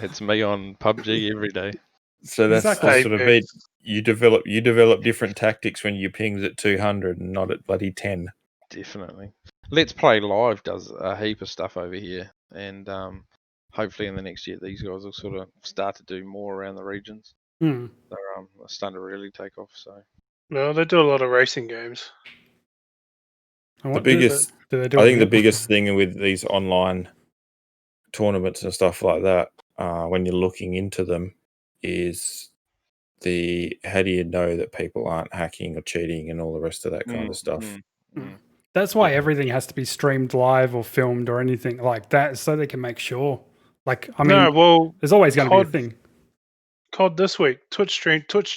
Speaker 2: It's me on PUBG every day.
Speaker 4: So that's the sort of beat. You develop different tactics when you pings at 200 and not at bloody 10.
Speaker 2: Definitely. Let's Play Live does a heap of stuff over here, and hopefully in the next year these guys will sort of start to do more around the regions.
Speaker 1: Hmm.
Speaker 2: They're starting to really take off. So
Speaker 3: No, they do a lot of racing games.
Speaker 1: And
Speaker 4: The
Speaker 1: what do
Speaker 4: biggest,
Speaker 1: do they do?
Speaker 4: I
Speaker 1: a
Speaker 4: think the
Speaker 1: bit-
Speaker 4: biggest thing with these online tournaments and stuff like that, when you're looking into them, is how do you know that people aren't hacking or cheating and all the rest of that kind of stuff?
Speaker 1: That's why
Speaker 2: Yeah.
Speaker 1: everything has to be streamed live or filmed or anything like that, so they can make sure. Like, I mean,
Speaker 3: No, well,
Speaker 1: there's always going to be a
Speaker 3: COD
Speaker 1: thing.
Speaker 3: COD this week, Twitch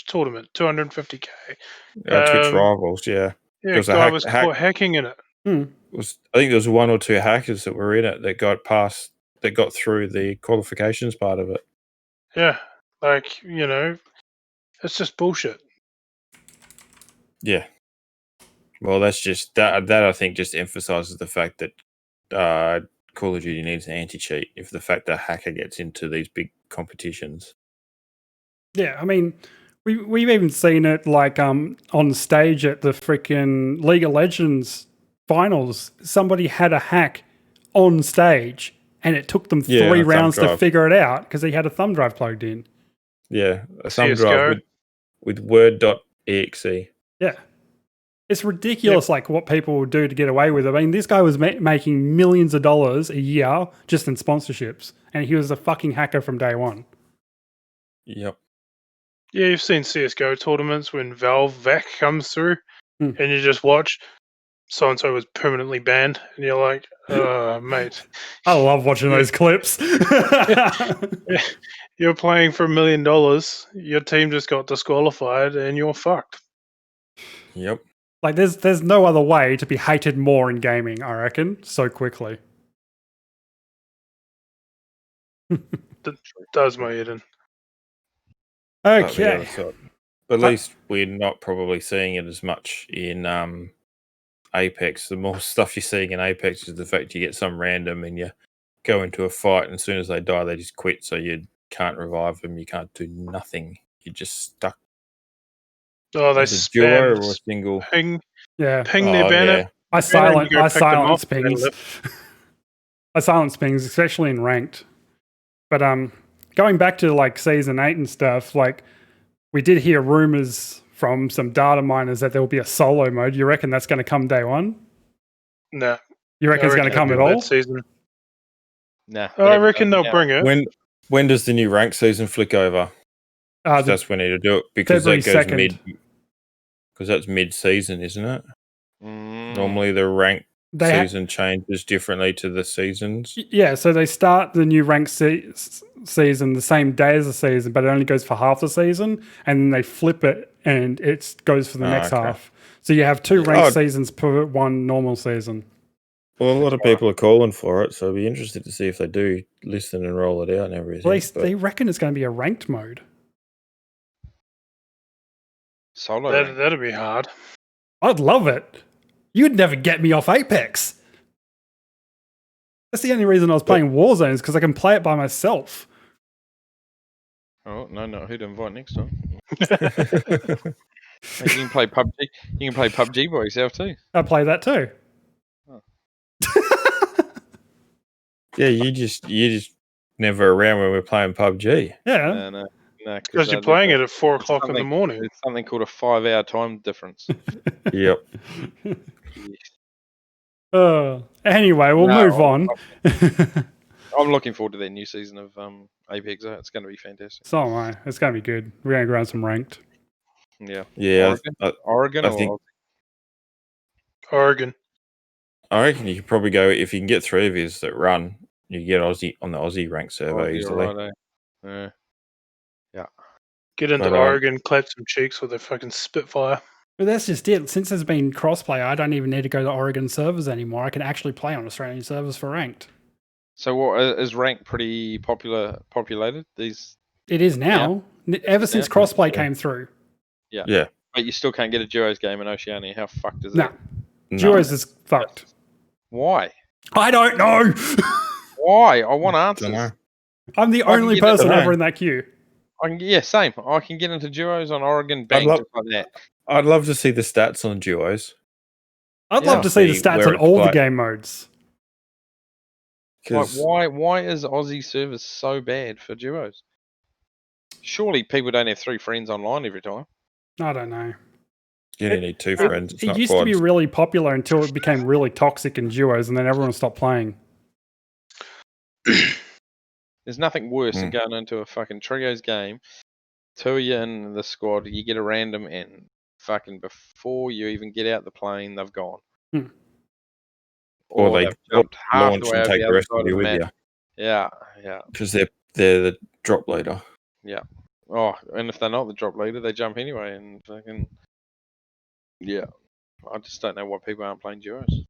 Speaker 3: tournament, 250k.
Speaker 4: Twitch Rivals, yeah.
Speaker 3: Yeah,
Speaker 4: Because
Speaker 3: guy was caught hacking in it.
Speaker 1: Hmm.
Speaker 4: I think there was 1 or 2 hackers that were in it that got through the qualifications part of it.
Speaker 3: Yeah, like, it's just bullshit.
Speaker 4: Yeah. Well, that's just that I think just emphasizes the fact that Call of Duty needs an anti-cheat if the fact that a hacker gets into these big competitions.
Speaker 1: Yeah, I mean, we've even seen it like on stage at the freaking League of Legends finals. Somebody had a hack on stage, and it took them
Speaker 4: Yeah,
Speaker 1: 3
Speaker 4: a thumb
Speaker 1: rounds to
Speaker 4: drive.
Speaker 1: figure it out because he had a thumb drive plugged in.
Speaker 4: Yeah, a thumb
Speaker 3: CS:GO.
Speaker 4: drive with word.exe.
Speaker 1: Yeah. It's ridiculous, like what people will do to get away with it. I mean, this guy was making millions of dollars a year just in sponsorships, and he was a fucking hacker from day one.
Speaker 4: Yep.
Speaker 3: Yeah, you've seen CS:GO tournaments when Valve VAC comes through,
Speaker 1: Hmm.
Speaker 3: and you just watch so-and-so was permanently banned, and you're like, mate.
Speaker 1: I love watching those clips.
Speaker 3: You're playing for $1 million, your team just got disqualified, and you're fucked.
Speaker 4: Yep.
Speaker 1: Like, there's no other way to be hated more in gaming, I reckon, so quickly.
Speaker 3: Does my head in.
Speaker 1: Okay.
Speaker 4: But at least we're not probably seeing it as much in Apex. The more stuff you're seeing in Apex is the fact you get some random and you go into a fight, and as soon as they die, they just quit. So you can't revive them. You can't do nothing. You're just stuck.
Speaker 3: Oh, they
Speaker 4: As a duo
Speaker 3: spam
Speaker 4: or a single.
Speaker 3: ping
Speaker 1: Yeah.
Speaker 3: their banner.
Speaker 4: Yeah.
Speaker 1: I
Speaker 3: and you go
Speaker 1: silence
Speaker 3: pick them up, they
Speaker 1: pings.
Speaker 3: lift.
Speaker 1: I silence pings, especially in ranked. But going back to like season 8 and stuff, like we did hear rumors from some data miners that there will be a solo mode. You reckon that's going to come day one?
Speaker 3: No.
Speaker 1: You reckon it's going to come at all?
Speaker 3: Season.
Speaker 2: Nah.
Speaker 3: I reckon they'll bring it.
Speaker 4: When does the new rank season flick over? That's when they need to do it because
Speaker 1: February
Speaker 4: that goes
Speaker 1: 2nd.
Speaker 4: because that's mid-season, isn't it? Normally the rank season changes differently to the seasons.
Speaker 1: Yeah, so they start the new rank season the same day as the season, but it only goes for half the season, and then they flip it and it goes for the next half. So you have 2 ranked seasons per one normal season.
Speaker 4: Well, a lot of people are calling for it, so I'll be interested to see if they do listen and roll it out and everything.
Speaker 1: Well, they reckon it's going to be a ranked mode.
Speaker 2: Solo.
Speaker 3: That'd be hard.
Speaker 1: I'd love it. You'd never get me off Apex. That's the only reason I was playing Warzone, is because I can play it by myself.
Speaker 2: Oh, no, who to invite next time? You can play PUBG. You can play PUBG by yourself too.
Speaker 1: I play that too.
Speaker 2: Oh.
Speaker 4: Yeah, you just never around when we're playing PUBG.
Speaker 1: Yeah.
Speaker 2: No.
Speaker 3: Because you're playing it at 4 o'clock in the morning.
Speaker 2: It's something called a 5-hour time difference.
Speaker 4: Yep.
Speaker 1: Anyway, we'll move on.
Speaker 2: I'm looking forward to that new season of Apex. It's going to be fantastic.
Speaker 1: So am I. It's going to be good. We're going to go on some ranked.
Speaker 2: Yeah.
Speaker 4: Oregon.
Speaker 3: Oregon.
Speaker 4: I reckon you could probably go, if you can get 3 of yous that run, you get Aussie on the Aussie rank server easily.
Speaker 2: Right, yeah.
Speaker 3: Get into Oregon, clap some cheeks with a fucking Spitfire.
Speaker 1: But that's just it. Since there's been crossplay, I don't even need to go to Oregon servers anymore. I can actually play on Australian servers for ranked.
Speaker 2: So, what is ranked pretty populated? It
Speaker 1: is now. Ever since crossplay came through.
Speaker 2: Yeah. But you still can't get a duos game in Oceania. How fucked is
Speaker 1: No.
Speaker 2: it?
Speaker 1: Duos is fucked.
Speaker 2: Why?
Speaker 1: I don't know.
Speaker 2: Why? I want answers.
Speaker 1: I'm the only person ever in that queue.
Speaker 2: Same. I can get into duos on Oregon, bang, just like that.
Speaker 4: I'd love to see the stats on duos.
Speaker 1: I'd
Speaker 2: Yeah.
Speaker 1: love to see the
Speaker 4: See
Speaker 1: stats
Speaker 4: where
Speaker 1: on
Speaker 4: it's
Speaker 1: all the
Speaker 4: like-
Speaker 1: game modes.
Speaker 2: Like,
Speaker 4: 'Cause
Speaker 2: why is Aussie service so bad for duos? Surely people don't have 3 friends online every time.
Speaker 1: I don't know.
Speaker 4: you only need 2 friends. It's
Speaker 1: It
Speaker 4: not
Speaker 1: used to be
Speaker 4: quads.
Speaker 1: really popular until it became really toxic in duos, and then everyone stopped playing.
Speaker 2: There's nothing worse than
Speaker 4: Mm.
Speaker 2: going into a fucking trios game, 2 of you in the squad, you get a random, and fucking before you even get out the plane, they've gone.
Speaker 1: Hmm.
Speaker 4: Or they
Speaker 2: they've jumped half the
Speaker 4: launch
Speaker 2: way
Speaker 4: and
Speaker 2: over
Speaker 4: take
Speaker 2: the
Speaker 4: the
Speaker 2: other
Speaker 4: rest
Speaker 2: side
Speaker 4: of
Speaker 2: of
Speaker 4: you
Speaker 2: the
Speaker 4: with
Speaker 2: map.
Speaker 4: you.
Speaker 2: Yeah.
Speaker 4: Because they're the drop leader.
Speaker 2: Oh, and if they're not the drop leader, they jump anyway, and fucking yeah. I just don't know why people aren't playing duos.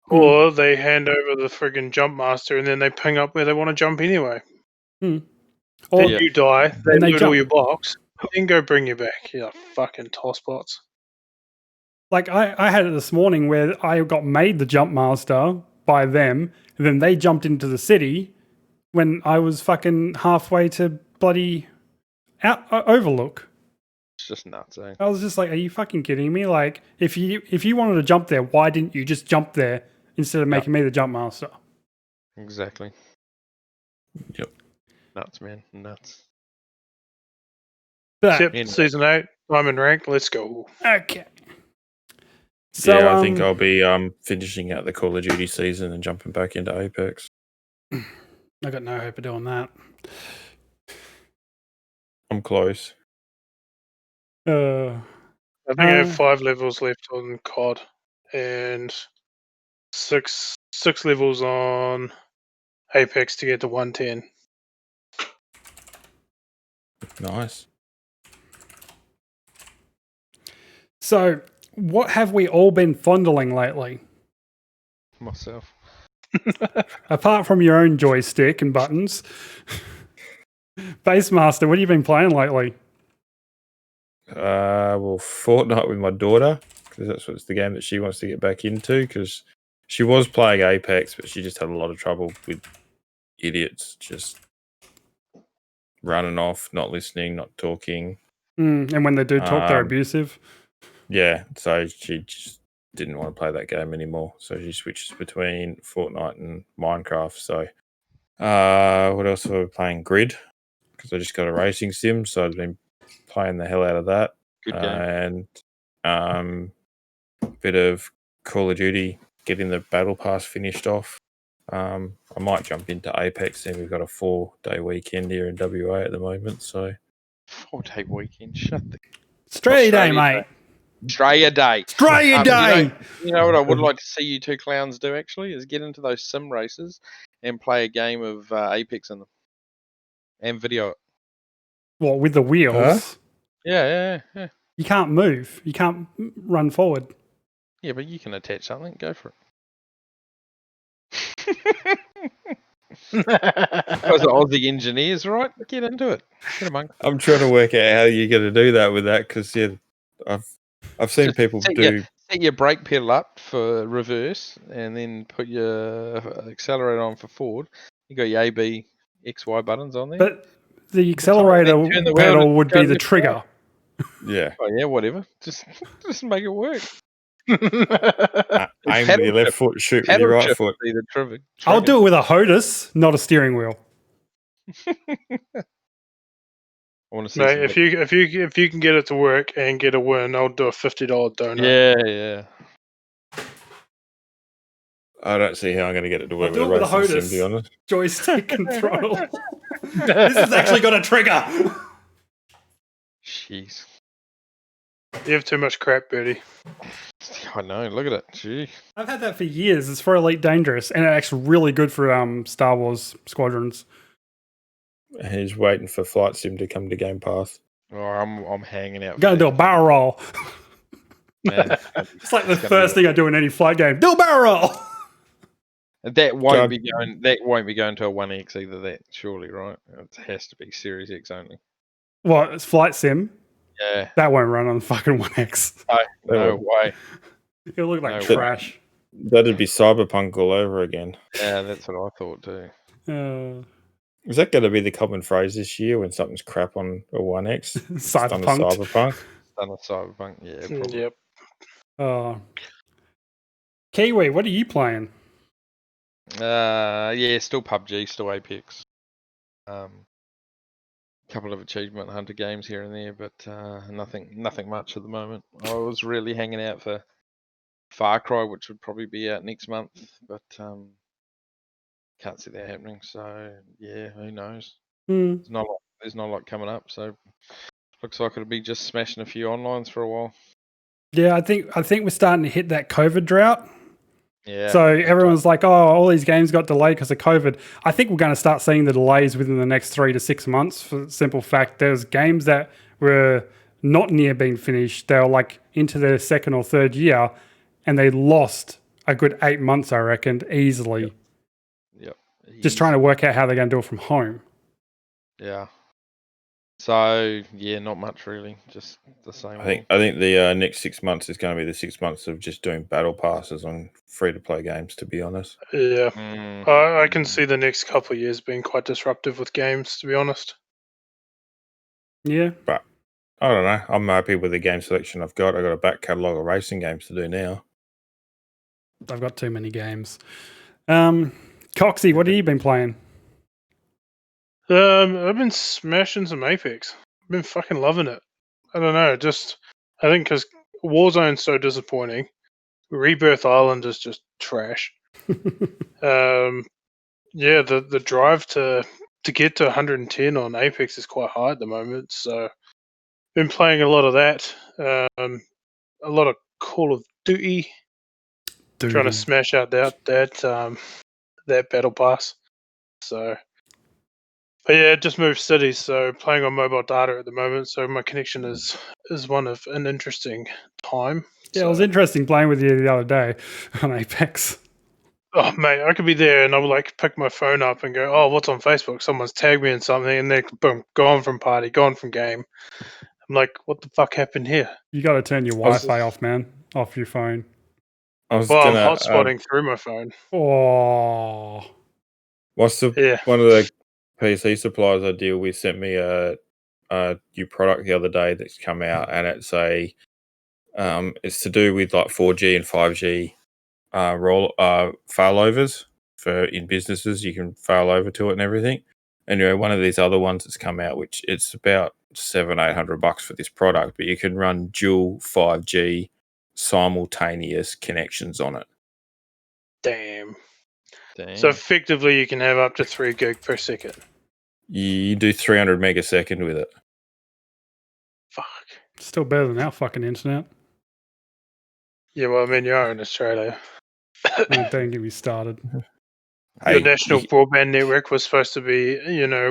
Speaker 3: Or they hand over the friggin' jump master and then they ping up where they want to jump anyway.
Speaker 1: Or
Speaker 3: Then
Speaker 2: Yeah.
Speaker 3: you die, they
Speaker 1: And they
Speaker 3: loot all
Speaker 1: jump.
Speaker 3: your blocks, then go bring you back. Yeah, fucking tosspots.
Speaker 1: like I had it this morning where I got made the jump master by them, and then they jumped into the city when I was fucking halfway to bloody Overlook.
Speaker 2: It's just nuts, eh?
Speaker 1: I was just like, are you fucking kidding me? Like, if you wanted to jump there, why didn't you just jump there instead of making me the jump master?
Speaker 2: Exactly.
Speaker 4: Yep.
Speaker 2: Nuts, man. Nuts.
Speaker 1: But
Speaker 3: Yep,
Speaker 2: Anyway.
Speaker 3: season 8, I'm in rank, let's go.
Speaker 1: okay. So
Speaker 4: Yeah, I think I'll be finishing out the Call of Duty season and jumping back into Apex.
Speaker 1: I got no hope of doing that.
Speaker 4: I'm close.
Speaker 3: I think I have 5 levels left on COD and six levels on Apex to get to 110.
Speaker 4: Nice.
Speaker 1: So, what have we all been fondling lately?
Speaker 2: Myself.
Speaker 1: Apart from your own joystick and buttons. Bassmaster, what have you been playing lately?
Speaker 4: Well, Fortnite with my daughter, because that's what's the game that she wants to get back into, because she was playing Apex, but she just had a lot of trouble with idiots just running off, not listening, not talking.
Speaker 1: And when they do talk, they're abusive.
Speaker 4: Yeah, so she just didn't want to play that game anymore. So she switches between Fortnite and Minecraft. So what else have we playing? Grid, because I just got a racing sim, so I've been playing the hell out of that.
Speaker 2: Good game.
Speaker 4: And bit of Call of Duty, getting the Battle Pass finished off. I might jump into Apex, and we've got a 4-day weekend here in WA at the moment. So
Speaker 2: 4-day weekend. Shut the
Speaker 1: Australia Day,
Speaker 2: Australia
Speaker 1: mate.
Speaker 2: Australia Day.
Speaker 1: Australia Day.
Speaker 2: You know what I would like to see you two clowns do actually is get into those sim races and play a game of Apex in them and video it.
Speaker 1: What, with the wheels?
Speaker 4: Huh?
Speaker 2: Yeah.
Speaker 1: You can't move. You can't run forward.
Speaker 2: Yeah, but you can attach something. Go for it. Those are Aussie engineers, right? Get into it. Get among.
Speaker 4: I'm trying to work out how you're going to do that with that, because I've seen
Speaker 2: Just
Speaker 4: people
Speaker 2: set
Speaker 4: do.
Speaker 2: Set your brake pedal up for reverse, and then put your accelerator on for forward. You got your A, B, X, Y buttons on there.
Speaker 1: But the accelerator
Speaker 2: turn the wheel
Speaker 1: pedal
Speaker 2: to
Speaker 1: would
Speaker 2: go
Speaker 1: be the
Speaker 2: left or
Speaker 1: trigger.
Speaker 4: Yeah,
Speaker 2: Oh yeah, whatever. Just make it work.
Speaker 4: aim with your left foot, shoot with your right foot.
Speaker 2: Be the trigger.
Speaker 1: I'll do it with a HOTUS, not a steering wheel.
Speaker 2: I want to see.
Speaker 3: Mate, if you can get it to work and get a win, I'll do a $50 donut.
Speaker 2: Yeah.
Speaker 4: I don't see how I'm going to get it to work
Speaker 1: I'll
Speaker 4: with
Speaker 1: do
Speaker 4: a
Speaker 1: it with a
Speaker 4: racing sim, to be
Speaker 1: HOTUS.
Speaker 4: honest.
Speaker 1: Joystick and throttle. This has actually got a trigger.
Speaker 2: Jeez.
Speaker 3: You have too much crap, Birdie.
Speaker 2: I know. Look at it. Gee.
Speaker 1: I've had that for years. It's for Elite Dangerous, and it's actually really good for Star Wars Squadrons.
Speaker 4: He's waiting for Flight Sim to come to Game Pass.
Speaker 2: Oh, I'm hanging out.
Speaker 1: Going to do a barrel roll.
Speaker 2: Man,
Speaker 1: It's like the first thing I do in any flight game. Do a barrel roll.
Speaker 2: That won't be going. That won't be going to a 1X either. That surely, right? It has to be Series X only.
Speaker 1: What? It's Flight Sim?
Speaker 2: Yeah.
Speaker 1: That won't run on the fucking 1X.
Speaker 2: No way.
Speaker 1: It'll look like
Speaker 2: No way.
Speaker 1: trash.
Speaker 4: That'd be Cyberpunk all over again.
Speaker 2: Yeah, that's what I thought too.
Speaker 4: Is that going to be the common phrase this year when something's crap on a 1X? It's done a
Speaker 1: Cyberpunk.
Speaker 4: Cyberpunk.
Speaker 2: Done with Cyberpunk, yeah. Probably.
Speaker 3: Yep.
Speaker 1: Kiwi, what are you playing?
Speaker 2: Yeah, still PUBG, still Apex. Couple of achievement hunter games here and there, but nothing much at the moment. I was really hanging out for Far Cry, which would probably be out next month, but can't see that happening. So yeah, who knows? There's not a lot coming up, so looks like it'll be just smashing a few onlines for a while.
Speaker 1: Yeah, I think we're starting to hit that COVID drought.
Speaker 2: Yeah.
Speaker 1: So everyone's like, oh, all these games got delayed because of COVID. I think we're going to start seeing the delays within the next 3 to 6 months for the simple fact there's games that were not near being finished. They were like into their second or third year and they lost a good 8 months, I reckon, easily.
Speaker 2: Yep.
Speaker 1: Just trying to work out how they're going to do it from home.
Speaker 2: Yeah. So yeah, not much really, just the same.
Speaker 4: I think the next 6 months is going to be the 6 months of just doing battle passes on free to play games. To be honest,
Speaker 3: Yeah, I can see the next couple of years being quite disruptive with games. To be honest,
Speaker 1: yeah,
Speaker 4: but I don't know. I'm happy with the game selection I've got. I've got a back catalogue of racing games to do now.
Speaker 1: I've got too many games. Coxy, what have you been playing?
Speaker 3: I've been smashing some Apex. I've been fucking loving it. I don't know, I think because Warzone's so disappointing. Rebirth Island is just trash. Yeah, the drive to get to 110 on Apex is quite high at the moment. So, been playing a lot of that. A lot of Call of Duty. Trying to smash out that battle pass. So. But yeah, it just moved cities, so playing on mobile data at the moment, so my connection is one of an interesting time.
Speaker 1: Yeah,
Speaker 3: so.
Speaker 1: It was interesting playing with you the other day on Apex.
Speaker 3: Oh mate, I could be there and I'll like pick my phone up and go, oh, what's on Facebook? Someone's tagged me in something, and they're boom, gone from party, gone from game. I'm like, what the fuck happened here?
Speaker 1: You got to turn your Wi-Fi off, man, off your phone.
Speaker 3: I'm hotspotting through my phone.
Speaker 1: Oh,
Speaker 4: one of the PC suppliers I deal with sent me a new product the other day that's come out, and it's it's to do with like 4G and 5G failovers for in businesses. You can fail over to it and everything. Anyway, one of these other ones that's come out, which it's about $700-800 for this product, but you can run dual 5G simultaneous connections on it.
Speaker 3: Damn. So effectively, you can have up to 3 gig per second.
Speaker 4: You do 300 megasecond with it.
Speaker 3: Fuck.
Speaker 1: Still better than our fucking internet.
Speaker 3: Yeah, well, I mean, you are in Australia.
Speaker 1: Don't get me started.
Speaker 3: Your national broadband network was supposed to be,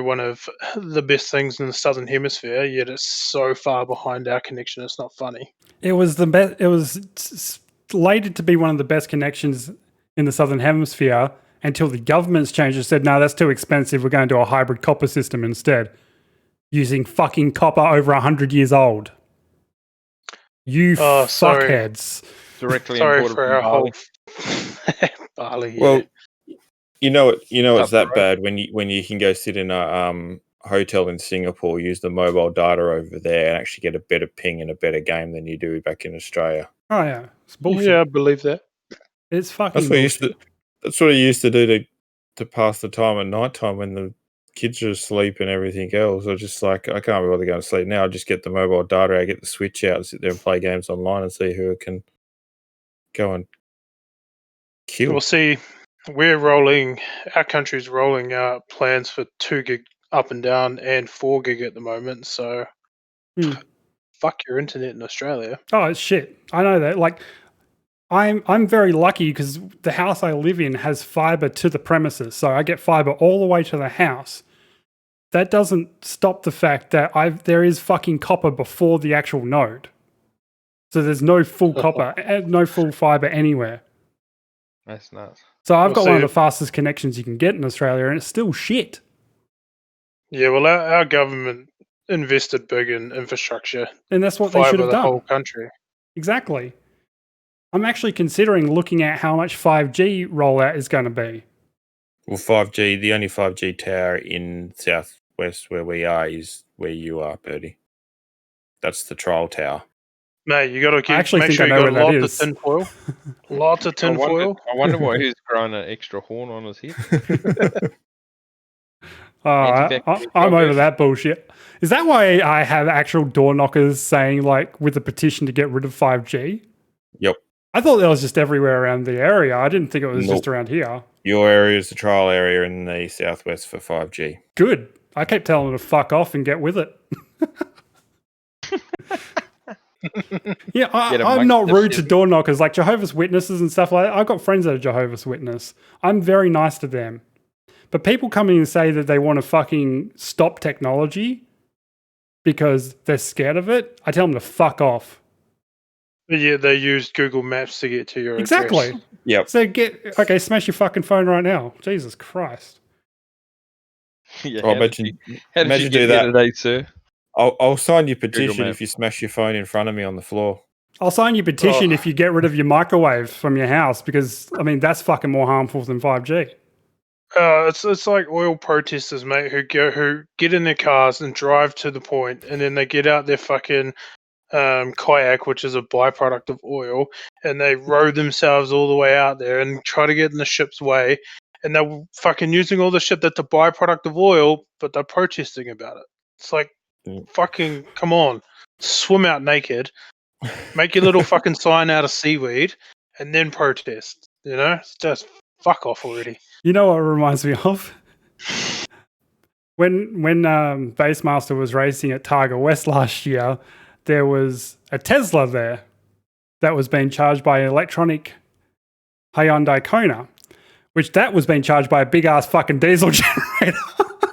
Speaker 3: one of the best things in the Southern Hemisphere, yet it's so far behind our connection, it's not funny.
Speaker 1: It was the best. It was slated to be one of the best connections in the Southern Hemisphere until the government's changed and said, no, that's too expensive. We're going to do a hybrid copper system instead, using fucking copper over 100 years old. You fuckheads.
Speaker 2: Directly
Speaker 3: sorry for our whole Bali.
Speaker 4: Well, it's that bad when you can go sit in a hotel in Singapore, use the mobile data over there, and actually get a better ping and a better game than you do back in Australia.
Speaker 1: Oh yeah, it's bullshit.
Speaker 3: Yeah, I believe that.
Speaker 1: It's fucking bullshit.
Speaker 4: That's what I used to do to pass the time at night time when the kids are asleep and everything else. I just like, I can't be bothered going to sleep now. I just get the mobile data out, get the Switch out, and sit there and play games online and see who can go and kill.
Speaker 3: We'll see. Our country's rolling out plans for 2 gig up and down and 4 gig at the moment. So, fuck your internet in Australia.
Speaker 1: Oh, it's shit. I know that. Like, I'm very lucky because the house I live in has fiber to the premises. So I get fiber all the way to the house. That doesn't stop the fact that there is fucking copper before the actual node. So there's no full copper, no full fiber anywhere.
Speaker 2: That's nuts.
Speaker 1: So I've got one of the fastest connections you can get in Australia, and it's still shit.
Speaker 3: Yeah, well, our government invested big in infrastructure,
Speaker 1: and that's what they should have done.
Speaker 3: The whole country.
Speaker 1: Exactly. I'm actually considering looking at how much 5G rollout is going to be.
Speaker 4: Well, 5G, the only 5G tower in Southwest where we are is where you are, Birdie. That's the trial tower.
Speaker 3: Mate, you got to
Speaker 1: I actually
Speaker 3: make
Speaker 1: think
Speaker 3: sure
Speaker 1: I
Speaker 3: you
Speaker 1: know
Speaker 3: got
Speaker 1: where that
Speaker 3: lots of
Speaker 1: is.
Speaker 3: tin foil. Lots of
Speaker 2: I
Speaker 3: tin foil.
Speaker 2: wonder why he's grown an extra horn on his head.
Speaker 1: I'm over that bullshit. Is that why I have actual door knockers saying, like, with a petition to get rid of 5G?
Speaker 4: Yep.
Speaker 1: I thought that was just everywhere around the area. I didn't think it was just
Speaker 4: Nope.
Speaker 1: around here.
Speaker 4: Your area is the trial area in the southwest for 5G.
Speaker 1: Good. I kept telling them to fuck off and get with it. Yeah, I'm not rude to door knockers, like Jehovah's Witnesses and stuff like that. I've got friends that are Jehovah's Witness. I'm very nice to them. But people come in and say that they want to fucking stop technology because they're scared of it, I tell them to fuck off.
Speaker 3: Yeah, they used Google Maps to get to your
Speaker 1: Exactly.
Speaker 3: address.
Speaker 4: Yep.
Speaker 1: So smash your fucking phone right now. Jesus Christ.
Speaker 2: Yeah,
Speaker 4: How did you do that
Speaker 2: today, sir?
Speaker 4: I'll sign your petition if you smash your phone in front of me on the floor.
Speaker 1: I'll sign your petition if you get rid of your microwave from your house because, I mean, that's fucking more harmful than 5G.
Speaker 3: It's like oil protesters, mate, who get in their cars and drive to the point, and then they get out their fucking kayak, which is a byproduct of oil, and they row themselves all the way out there and try to get in the ship's way, and they're fucking using all the shit that's a byproduct of oil, but they're protesting about it. It's like, fucking, come on, swim out naked, make your little fucking sign out of seaweed, and then protest. You know, it's just fuck off already.
Speaker 1: You know what it reminds me of? When Bassmaster was racing at Targa West last year, there was a Tesla there that was being charged by an electronic Hyundai Kona, which that was being charged by a big ass fucking diesel generator.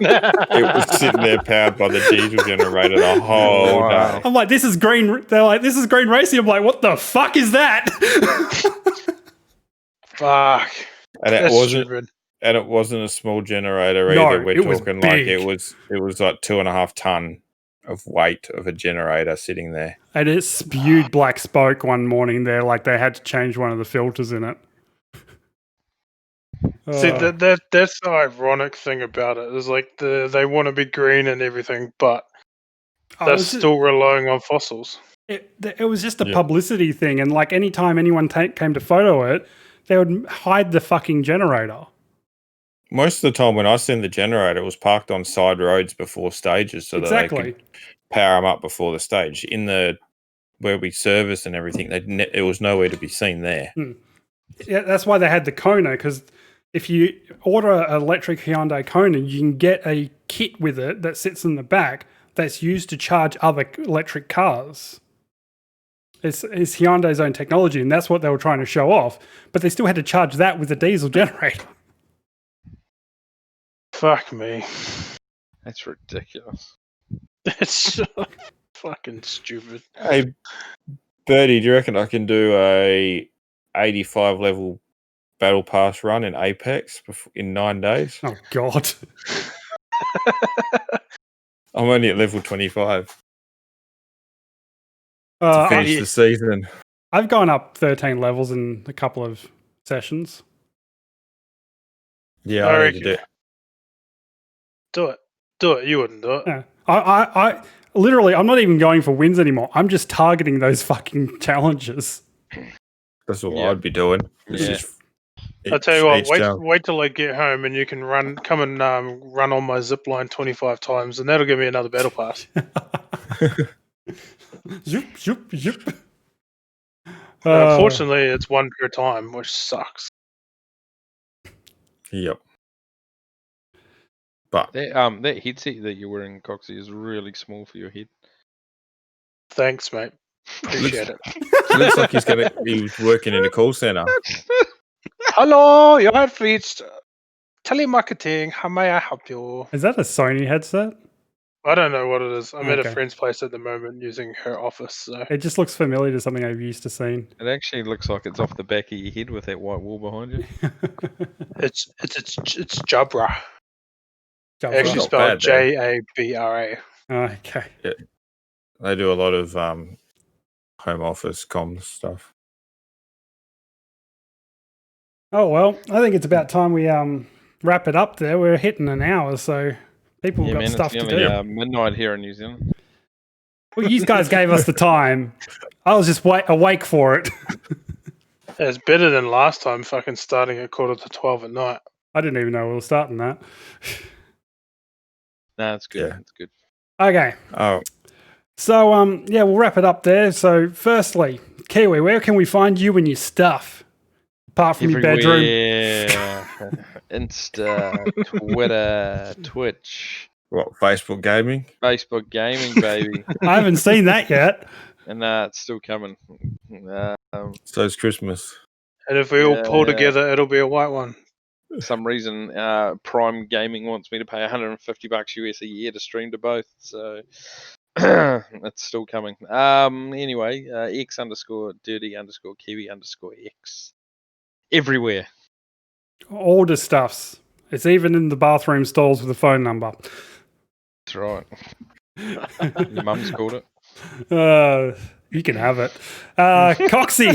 Speaker 4: It was sitting there powered by the diesel generator the whole day.
Speaker 1: I'm like, this is green. They're like, this is green racing. I'm like, what the fuck is that?
Speaker 3: Fuck.
Speaker 4: And it wasn't a small generator either.
Speaker 1: No,
Speaker 4: We're
Speaker 1: it was
Speaker 4: talking
Speaker 1: big.
Speaker 4: like it was like 2.5 ton of weight of a generator sitting there.
Speaker 1: And it spewed black smoke one morning there, like they had to change one of the filters in it.
Speaker 3: See, that's the ironic thing about it. Is like they want to be green and everything, but they're still relying on fossils.
Speaker 1: It was just a publicity thing, and like anytime anyone came to photo it, they would hide the fucking generator.
Speaker 4: Most of the time when I seen the generator, it was parked on side roads before stages so that they could power them up before the stage. In the where we service and everything, it was nowhere to be seen there.
Speaker 1: Yeah, that's why they had the Kona, because if you order an electric Hyundai Kona, you can get a kit with it that sits in the back that's used to charge other electric cars. It's Hyundai's own technology, and that's what they were trying to show off. But they still had to charge that with a diesel generator.
Speaker 3: Fuck me.
Speaker 2: That's ridiculous.
Speaker 3: That's so fucking stupid.
Speaker 4: Hey, Birdie, do you reckon I can do a 85 level battle pass run in Apex in 9 days?
Speaker 1: Oh, God.
Speaker 4: I'm only at level 25 to finish the season.
Speaker 1: I've gone up 13 levels in a couple of sessions.
Speaker 4: Yeah, I need to do it.
Speaker 3: Do it. You wouldn't do it.
Speaker 1: Yeah. I literally, I'm not even going for wins anymore. I'm just targeting those fucking challenges.
Speaker 4: That's what I'd be doing.
Speaker 3: I'll tell you what, wait till I get home and you can come and run on my zip line 25 times, and that'll give me another battle pass.
Speaker 1: Zoop, zoop, zoop.
Speaker 3: Unfortunately, it's one per time, which sucks.
Speaker 4: Yep. But
Speaker 2: that headset that you're wearing, Coxy, is really small for your head.
Speaker 3: Thanks, mate. Appreciate it.
Speaker 4: It looks like he's working in a call center.
Speaker 3: Hello, you have reached telemarketing. How may I help you?
Speaker 1: Is that a Sony headset?
Speaker 3: I don't know what it is. I'm at a friend's place at the moment using her office. So.
Speaker 1: It just looks familiar to something I've used to seeing.
Speaker 2: It actually looks like it's off the back of your head with that white wall behind you.
Speaker 3: It's Jabra. Actually spelled Jabra.
Speaker 1: Okay.
Speaker 4: Yeah. They do a lot of home office comms stuff.
Speaker 1: Oh, well, I think it's about time we wrap it up there. We're hitting an hour, so people have got stuff to do.
Speaker 2: Midnight here in New Zealand.
Speaker 1: Well, you guys gave us the time. I was just awake for it.
Speaker 3: It's better than last time, fucking starting at 11:45 at night.
Speaker 1: I didn't even know we were starting that.
Speaker 2: No, it's good.
Speaker 4: Yeah.
Speaker 2: It's good.
Speaker 1: Okay.
Speaker 4: Oh,
Speaker 1: So, yeah, we'll wrap it up there. So, firstly, Kiwi, where can we find you and your stuff? Apart from your bedroom.
Speaker 2: Everywhere. Insta, Twitter, Twitch,
Speaker 4: what, Facebook gaming?
Speaker 2: Facebook gaming, baby.
Speaker 1: I haven't seen that yet.
Speaker 2: And it's still coming.
Speaker 4: So it's Christmas.
Speaker 3: And if we all pull together, it'll be a white one.
Speaker 2: Some reason Prime Gaming wants me to pay $150 US a year to stream to both, so it's still coming. Anyway, X_dirty_Kiwi_X. Everywhere.
Speaker 1: All the stuffs. It's even in the bathroom stalls with a phone number.
Speaker 2: That's right. Your mum's called it.
Speaker 1: You can have it. Coxy.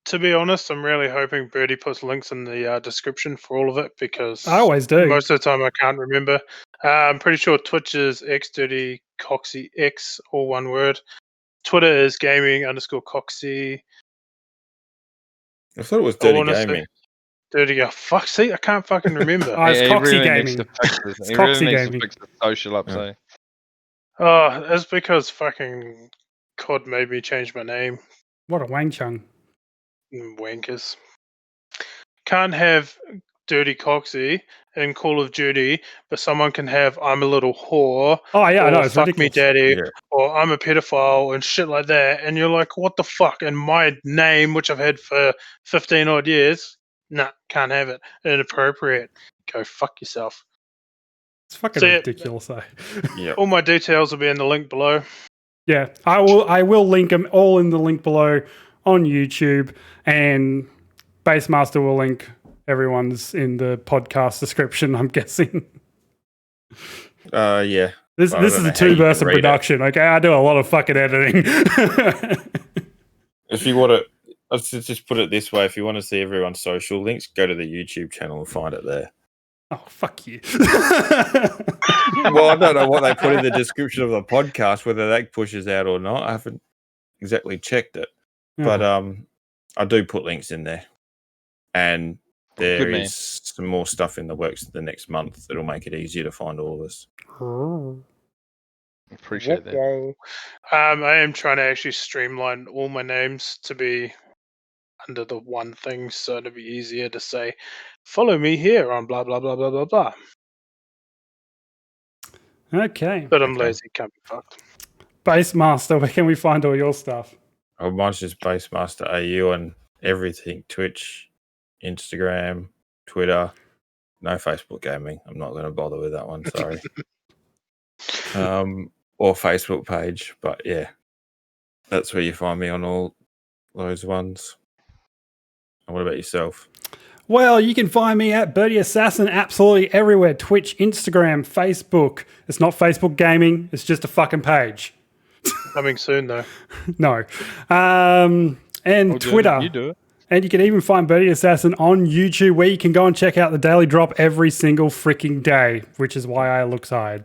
Speaker 3: To be honest, I'm really hoping Birdie puts links in the description for all of it because
Speaker 1: I always do.
Speaker 3: most of the time I can't remember. I'm pretty sure Twitch is xdirtycoxy, X, all one word. Twitter is gaming_Coxy.
Speaker 4: I thought it was Dirty Gaming.
Speaker 3: Dirty, fuck, see, I can't fucking remember.
Speaker 1: Oh, it's
Speaker 2: He
Speaker 1: Coxy
Speaker 2: really
Speaker 1: Gaming.
Speaker 2: needs to fix this.
Speaker 1: It's
Speaker 2: He really
Speaker 1: Coxy
Speaker 2: needs
Speaker 1: Gaming.
Speaker 2: to fix the social up,
Speaker 4: Yeah.
Speaker 2: so.
Speaker 3: Oh, it's because fucking COD made me change my name.
Speaker 1: What a wang chung.
Speaker 3: Wankers. Can't have Dirty Coxy in Call of Duty, but someone can have I'm a little whore,
Speaker 1: Oh, yeah, I know.
Speaker 3: or
Speaker 1: It's
Speaker 3: fuck
Speaker 1: ridiculous.
Speaker 3: me daddy,
Speaker 4: Yeah.
Speaker 3: or I'm a pedophile and shit like that. And you're like, what the fuck? And my name, which I've had for 15 odd years, nah, can't have it. Inappropriate. Go fuck yourself.
Speaker 1: It's fucking
Speaker 3: See it.
Speaker 1: ridiculous, though.
Speaker 4: Yeah.
Speaker 3: All my details will be in the link below.
Speaker 1: Yeah, I will link them all in the link below on YouTube, and Bassmaster will link everyone's in the podcast description, I'm guessing.
Speaker 4: Yeah.
Speaker 1: This
Speaker 4: I
Speaker 1: is
Speaker 4: don't
Speaker 1: a
Speaker 4: know how you
Speaker 1: two-person
Speaker 4: can read it.
Speaker 1: production, okay? I do a lot of fucking editing.
Speaker 4: If you want to, let's just put it this way: if you want to see everyone's social links, go to the YouTube channel and find it there.
Speaker 1: Oh, fuck you.
Speaker 4: Well, I don't know what they put in the description of the podcast, whether that pushes out or not. I haven't exactly checked it, but I do put links in there, and there
Speaker 2: Good man.
Speaker 4: is some more stuff in the works the next month that'll make it easier to find all of us.
Speaker 2: Appreciate that.
Speaker 3: I am trying to actually streamline all my names to be under the one thing, so it'll be easier to say, follow me here on blah blah blah blah blah blah.
Speaker 1: Okay.
Speaker 3: But I'm
Speaker 4: Okay.
Speaker 3: lazy, can't be fucked.
Speaker 1: Bassmaster, where can we find all your stuff?
Speaker 4: Oh, mine's just BassMstrAU and everything: Twitch, Instagram, Twitter. No Facebook gaming. I'm not going to bother with that one. Sorry. Or Facebook page, but yeah, that's where you find me on all those ones. And what about yourself?
Speaker 1: Well, you can find me at birdyassassin absolutely everywhere. Twitch, Instagram, Facebook. It's not Facebook gaming. It's just a fucking page.
Speaker 3: Coming soon though.
Speaker 1: No. And
Speaker 2: Oh,
Speaker 1: Twitter.
Speaker 2: You do it.
Speaker 1: And you can even find Birdie Assassin on YouTube, where you can go and check out the daily drop every single freaking day, which is why I look tired.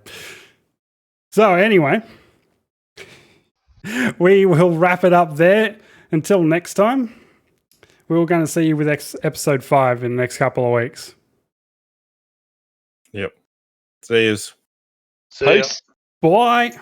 Speaker 1: So anyway, we will wrap it up there. Until next time, we're going to see you with episode 5 in the next couple of weeks.
Speaker 4: Yep. See yous.
Speaker 3: See ya.
Speaker 2: Peace.
Speaker 1: Bye.